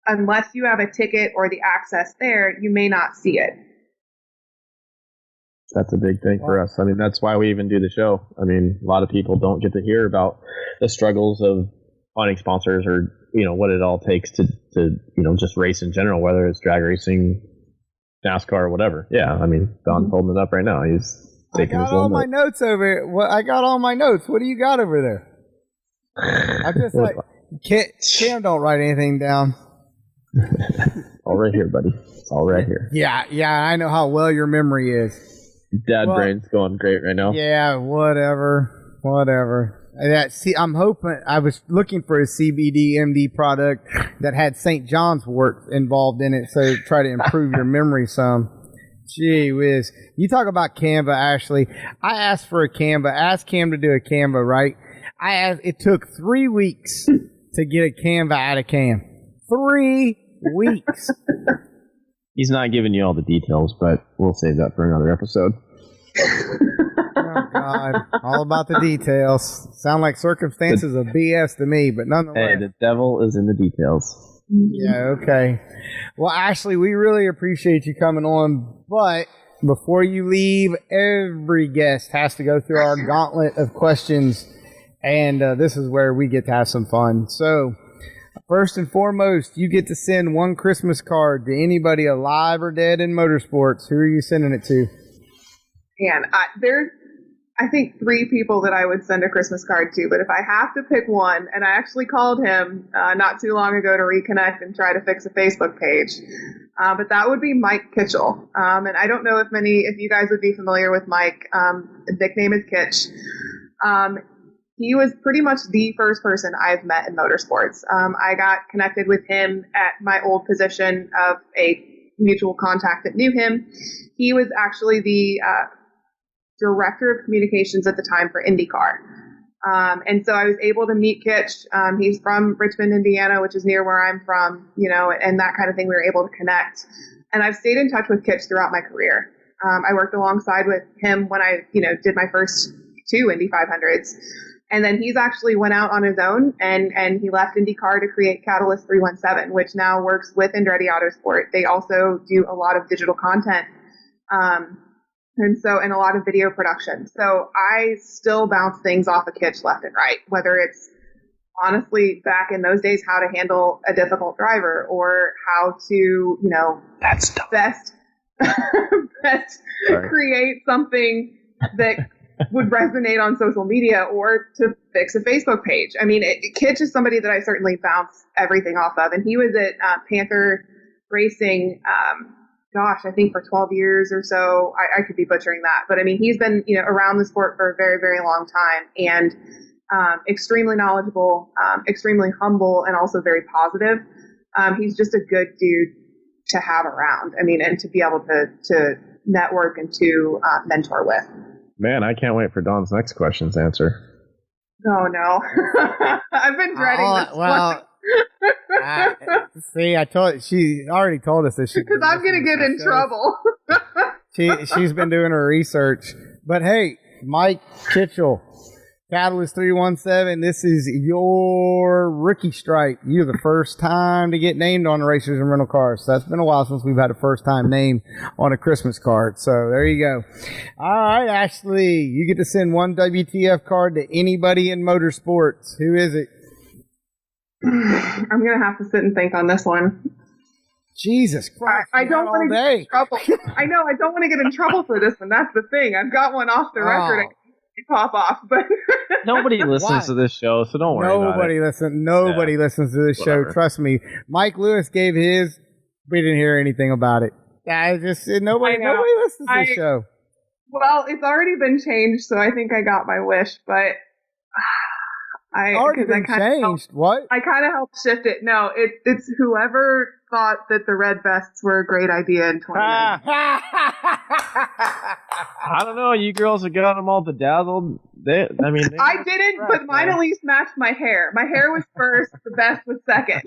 unless you have a ticket or the access there, you may not see it. That's a big thing for us. I mean, that's why we even do the show. I mean, a lot of people don't get to hear about the struggles of finding sponsors or, what it all takes to just race in general, whether it's drag racing, NASCAR, or whatever. Yeah, I mean, Don's holding it up right now. He's taking his all my notes over here. I got all my notes. What do you got over there? I just Cam don't write anything down. All right here, buddy. It's all right here. Yeah, I know how well your memory is. Dad brain's going great right now. Yeah, whatever. I'm hoping, I was looking for a CBD MD product that had St. John's wort involved in it, so try to improve your memory some. Gee whiz. You talk about Canva, Ashley. I asked for a Canva. I asked Cam to do a Canva, right? It took 3 weeks to get a Canva out of Cam. 3 weeks. He's not giving you all the details, but we'll save that for another episode. Oh, God. All about the details. Sound like circumstances of BS to me, but nonetheless. Hey, the devil is in the details. Yeah, okay. Well, Ashley, we really appreciate you coming on, but before you leave, every guest has to go through our gauntlet of questions, and this is where we get to have some fun. So, first and foremost, you get to send one Christmas card to anybody alive or dead in motorsports. Who are you sending it to? And there's, I think, 3 people that I would send a Christmas card to. But if I have to pick one, and I actually called him not too long ago to reconnect and try to fix a Facebook page, but that would be Mike Kitchell. And I don't know if you guys would be familiar with Mike. His nickname is Kitch. He was pretty much the first person I've met in motorsports. I got connected with him at my old position of a mutual contact that knew him. He was actually the director of communications at the time for IndyCar. And so I was able to meet Kitch. He's from Richmond, Indiana, which is near where I'm from, and that kind of thing. We were able to connect. And I've stayed in touch with Kitch throughout my career. I worked alongside with him when I, did my first 2 Indy 500s. And then he's actually went out on his own and he left IndyCar to create Catalyst 317, which now works with Andretti Autosport. They also do a lot of digital content. And a lot of video production. So I still bounce things off of Kitch left and right, whether it's honestly back in those days, how to handle a difficult driver or how to, that's best create something that would resonate on social media or to fix a Facebook page. I mean, Kitch is somebody that I certainly bounce everything off of. And he was at Panther Racing, I think for 12 years or so. I could be butchering that. But I mean, he's been, around the sport for a very, very long time and extremely knowledgeable, extremely humble, and also very positive. He's just a good dude to have around. I mean, and to be able to network and to mentor with. Man, I can't wait for Don's next question's answer. Oh, no. I've been dreading this one. See, she already told us this. Because I'm going to get in trouble. She's been doing her research. But hey, Mike Kitchell, Catalyst 317, this is your rookie stripe. You're the first time to get named on the Racers and Rental Cars. So that's been a while since we've had a first time name on a Christmas card. So there you go. All right, Ashley, you get to send one WTF card to anybody in motorsports. Who is it? I'm going to have to sit and think on this one. Jesus Christ. I don't want to get in trouble. I know, I don't want to get in trouble for this one. That's the thing. I've got one off the record. I can pop off, but nobody listens to this show, so don't worry about it. Nobody listens to this show. Trust me. Mike Lewis gave his. We didn't hear anything about it. Nobody listens to the show. Well, it's already been changed, so I think I got my wish, but Already been changed. What? I kind of helped shift it. No, it's whoever thought that the red vests were a great idea in 2019. I don't know. You girls have got them all bedazzled. They I didn't, but mine at least matched my hair. My hair was first. The vest was second.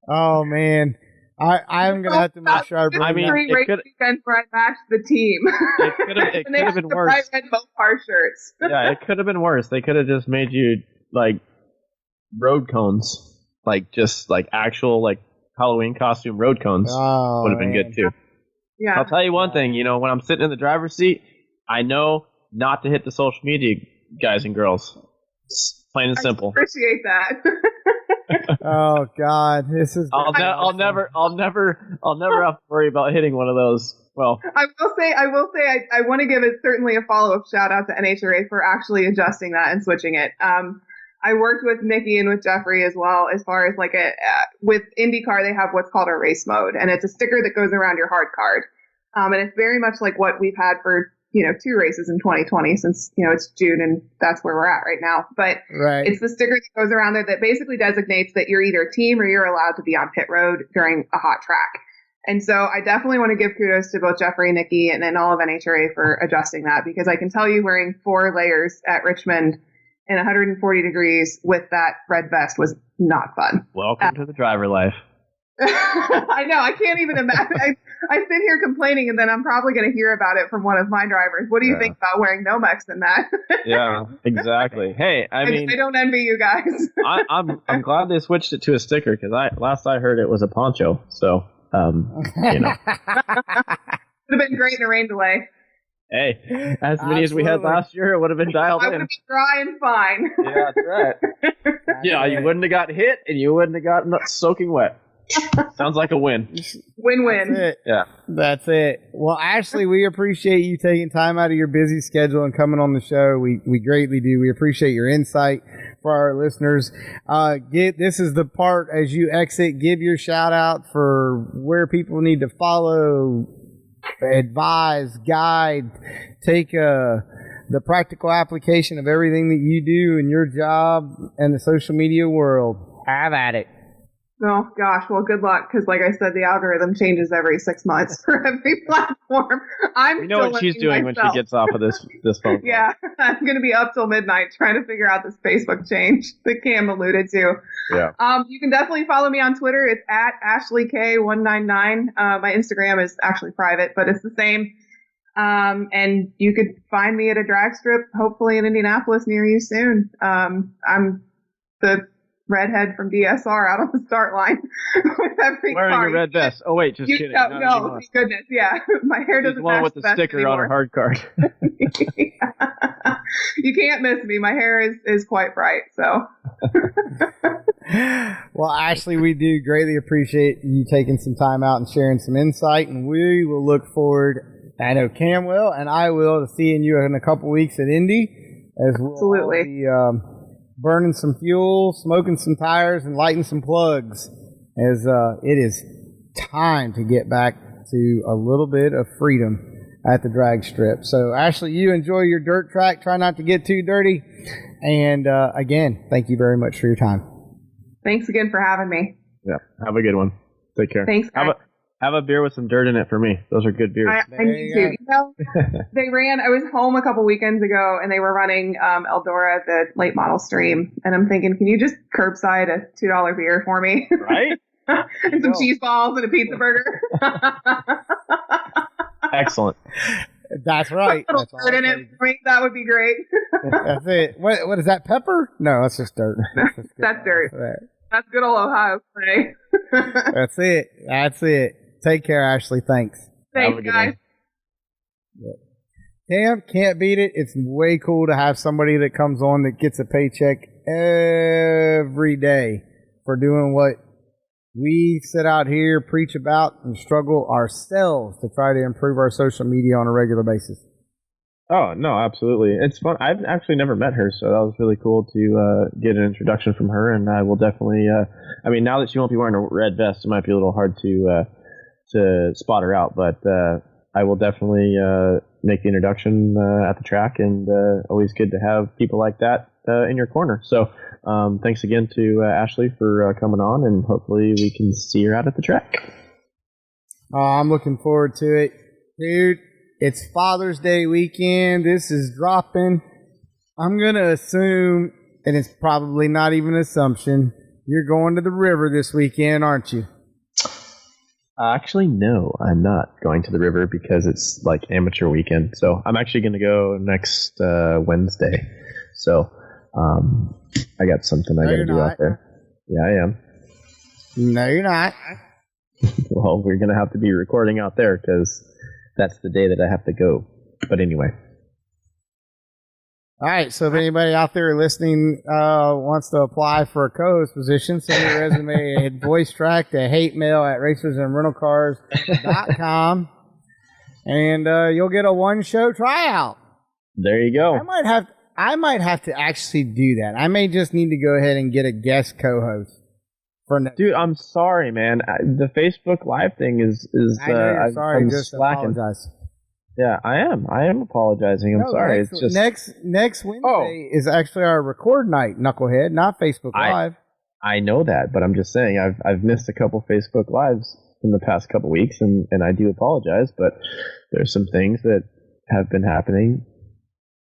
Oh man, I'm gonna have to make sure I bring that. Three race weekends where I matched the team. It could have been worse. Bright red Mopar shirts. Yeah, it could have been worse. They could have just made you like road cones, like just like actual like Halloween costume road cones. Oh, would have been good too. Yeah. I'll tell you one thing. You know, when I'm sitting in the driver's seat, I know not to hit the social media guys and girls. It's plain and simple. I appreciate that. Oh God, this is. I'll never have to worry about hitting one of those. Well, I will say, I want to give it certainly a follow-up shout out to NHRA for actually adjusting that and switching it. I worked with Nikki and with Jeffrey as well, as far as like with IndyCar, they have what's called a race mode, and it's a sticker that goes around your hard card. And it's very much like what we've had for, 2 races in 2020 since, it's June and that's where we're at right now. But It's the sticker that goes around there that basically designates that you're either a team or you're allowed to be on pit road during a hot track. And so I definitely want to give kudos to both Jeffrey and Nikki and all of NHRA for adjusting that, because I can tell you wearing 4 layers at Richmond in 140 degrees with that red vest was not fun. Welcome to the driver life. I know. I can't even imagine. I sit here complaining, and then I'm probably going to hear about it from one of my drivers. What do you think about wearing Nomex in that? Yeah, exactly. Hey, I mean, I don't envy you guys. I'm glad they switched it to a sticker, because last I heard it was a poncho. So, Would have been great in a rain delay. Hey, as many as we had last year, it would have been dialed in. I would have been dry and fine. Yeah, that's right. Yeah, you wouldn't have got hit, and you wouldn't have gotten soaking wet. Sounds like a win. Win-win. That's it. Yeah. That's it. Well, Ashley, we appreciate you taking time out of your busy schedule and coming on the show. We greatly do. We appreciate your insight for our listeners. This is the part as you exit, give your shout out for where people need to follow, advise, guide, take the practical application of everything that you do in your job and the social media world. Have at it. Oh, gosh. Well, good luck, because like I said, the algorithm changes every 6 months for every platform. We know what she's doing when she gets off of this phone call. Yeah, I'm going to be up till midnight trying to figure out this Facebook change that Cam alluded to. Yeah. You can definitely follow me on Twitter. It's at AshleyK199. My Instagram is actually private, but it's the same. And you could find me at a drag strip, hopefully in Indianapolis near you soon. I'm the redhead from DSR out on the start line with every wearing car. a red vest. Oh wait, just kidding. No, thank goodness, yeah. My hair doesn't match one with the sticker anymore. on a hard card. You can't miss me. My hair is quite bright. So. Well, Ashley, we do greatly appreciate you taking some time out and sharing some insight, and we will look forward. I know Cam will, and I will, to seeing you in a couple weeks at Indy, as we'll Absolutely. be burning some fuel, smoking some tires, and lighting some plugs, as it is time to get back to a little bit of freedom at the drag strip. So, Ashley, you enjoy your dirt track. Try not to get too dirty. And again, thank you very much for your time. Thanks again for having me. Yeah, have a good one. Take care. Thanks, guys. Have a beer with some dirt in it for me. Those are good beers. I need to. I was home a couple weekends ago, and they were running Eldora, the late model stream. And I'm thinking, can you just curbside a $2 beer for me? Right? And some cheese balls and a pizza burger. Excellent. That's right. A little dirt in it for me. That would be great. That's it. What is that, pepper? No, that's just dirt. That's dirt. That's good old Ohio spray. That's it. Take care, Ashley. Thanks. Thanks, guys. Cam, can't beat it. It's way cool to have somebody that comes on that gets a paycheck every day for doing what we sit out here, preach about, and struggle ourselves to try to improve our social media on a regular basis. Oh, no, absolutely. It's fun. I've actually never met her, so that was really cool to get an introduction from her, and I will definitely, now that she won't be wearing a red vest, it might be a little hard to spot her out, but I will definitely make the introduction at the track, and always good to have people like that in your corner. So thanks again to Ashley for coming on, and hopefully we can see her out at the track. I'm looking forward to it. Dude, it's Father's Day weekend. This is dropping. I'm going to assume, and it's probably not even an assumption, you're going to the river this weekend, aren't you? Actually, no, I'm not going to the river because it's like amateur weekend. So I'm actually going to go next Wednesday. So I got something I got to do out there. Yeah, I am. No, you're not. Well, we're going to have to be recording out there because that's the day that I have to go. But anyway. All right, so if anybody out there listening wants to apply for a co-host position, send your resume at VoiceTrack to hatemail@racersandrentalcars.com, and you'll get a one-show tryout. There you go. I might have to actually do that. I may just need to go ahead and get a guest co-host. Dude, I'm sorry, man. The Facebook Live thing is I know you're sorry. I'm just slacking. apologize. Yeah, I am apologizing. I'm sorry. It's just next Wednesday Oh. is actually our record night, Knucklehead, not Facebook Live. I know that, but I'm just saying I've missed a couple Facebook Lives in the past couple weeks, and I do apologize, but there's some things that have been happening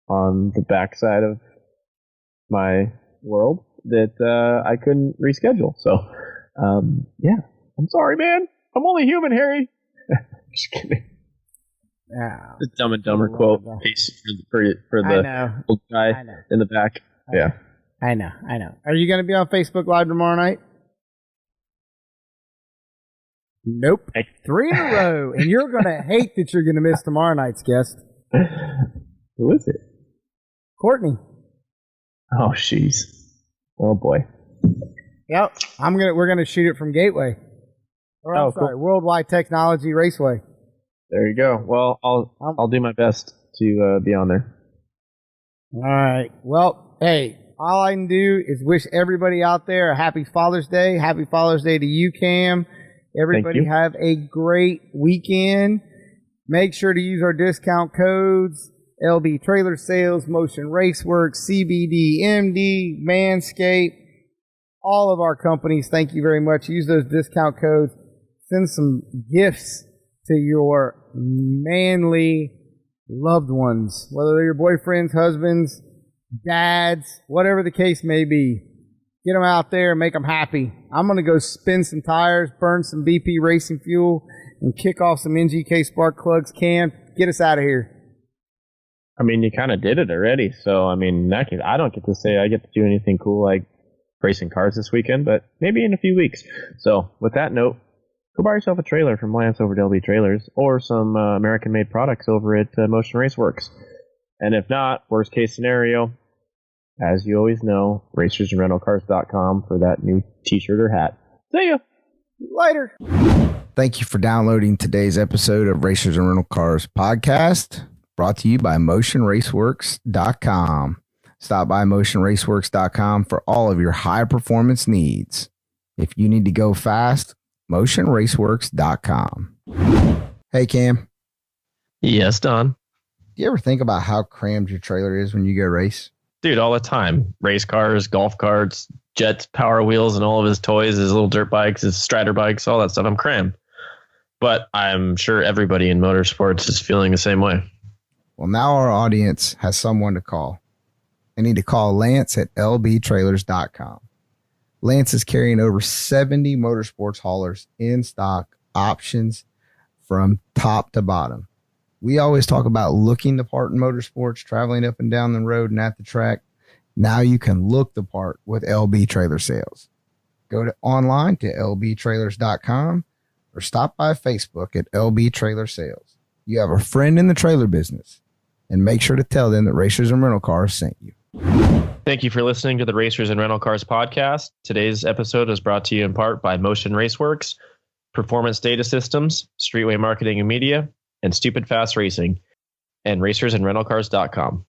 on the backside of my world that I couldn't reschedule. So, yeah, I'm sorry, man. I'm only human, Harry. Just kidding. Yeah. The Dumb and Dumber quote piece for the old guy in the back. Yeah. I know. Are you going to be on Facebook Live tomorrow night? Nope. 3 in a row, and you're going to hate that you're going to miss tomorrow night's guest. Who is it? Courtney. Oh, jeez. Oh, boy. Yep. We're going to shoot it from Gateway. Or, I'm sorry, cool. Worldwide Technology Raceway. There you go. Well, I'll do my best to be on there. All right. Well, hey, all I can do is wish everybody out there a happy Father's Day. Happy Father's Day to you, Cam. Everybody have a great weekend. Make sure to use our discount codes: LB Trailer Sales, Motion Raceworks, CBD, MD, Manscaped. All of our companies, thank you very much. Use those discount codes. Send some gifts to your manly loved ones, whether they're your boyfriends, husbands, dads, whatever the case may be. Get them out there and make them happy. I'm going to go spin some tires, burn some BP racing fuel, and kick off some NGK spark plugs. Cam, get us out of here. I mean, you kind of did it already. So, I mean, I don't get to say I get to do anything cool like racing cars this weekend, but maybe in a few weeks. So, with that note, go buy yourself a trailer from Lance over at LB Trailers, or some American-made products over at Motion Raceworks. And if not, worst case scenario, as you always know, racersandrentalcars.com for that new t-shirt or hat. See ya! Later! Thank you for downloading today's episode of Racers and Rental Cars podcast, brought to you by motionraceworks.com. Stop by motionraceworks.com for all of your high-performance needs. If you need to go fast, motionraceworks.com. Hey, Cam. Yes, Don. Do you ever think about how crammed your trailer is when you go race? Dude, all the time. Race cars, golf carts, jets, Power Wheels, and all of his toys, his little dirt bikes, his Strider bikes, all that stuff. I'm crammed. But I'm sure everybody in motorsports is feeling the same way. Well, now our audience has someone to call. They need to call Lance at lbtrailers.com. Lance is carrying over 70 motorsports haulers in stock, options from top to bottom. We always talk about looking the part in motorsports, traveling up and down the road and at the track. Now you can look the part with LB Trailer Sales. Go online to lbtrailers.com or stop by Facebook at LB Trailer Sales. You have a friend in the trailer business, and make sure to tell them that Racers and Rental Cars sent you. Thank you for listening to the Racers and Rental Cars podcast. Today's episode is brought to you in part by Motion Raceworks, Performance Data Systems, Streetway Marketing and Media, and Stupid Fast Racing, and racersandrentalcars.com.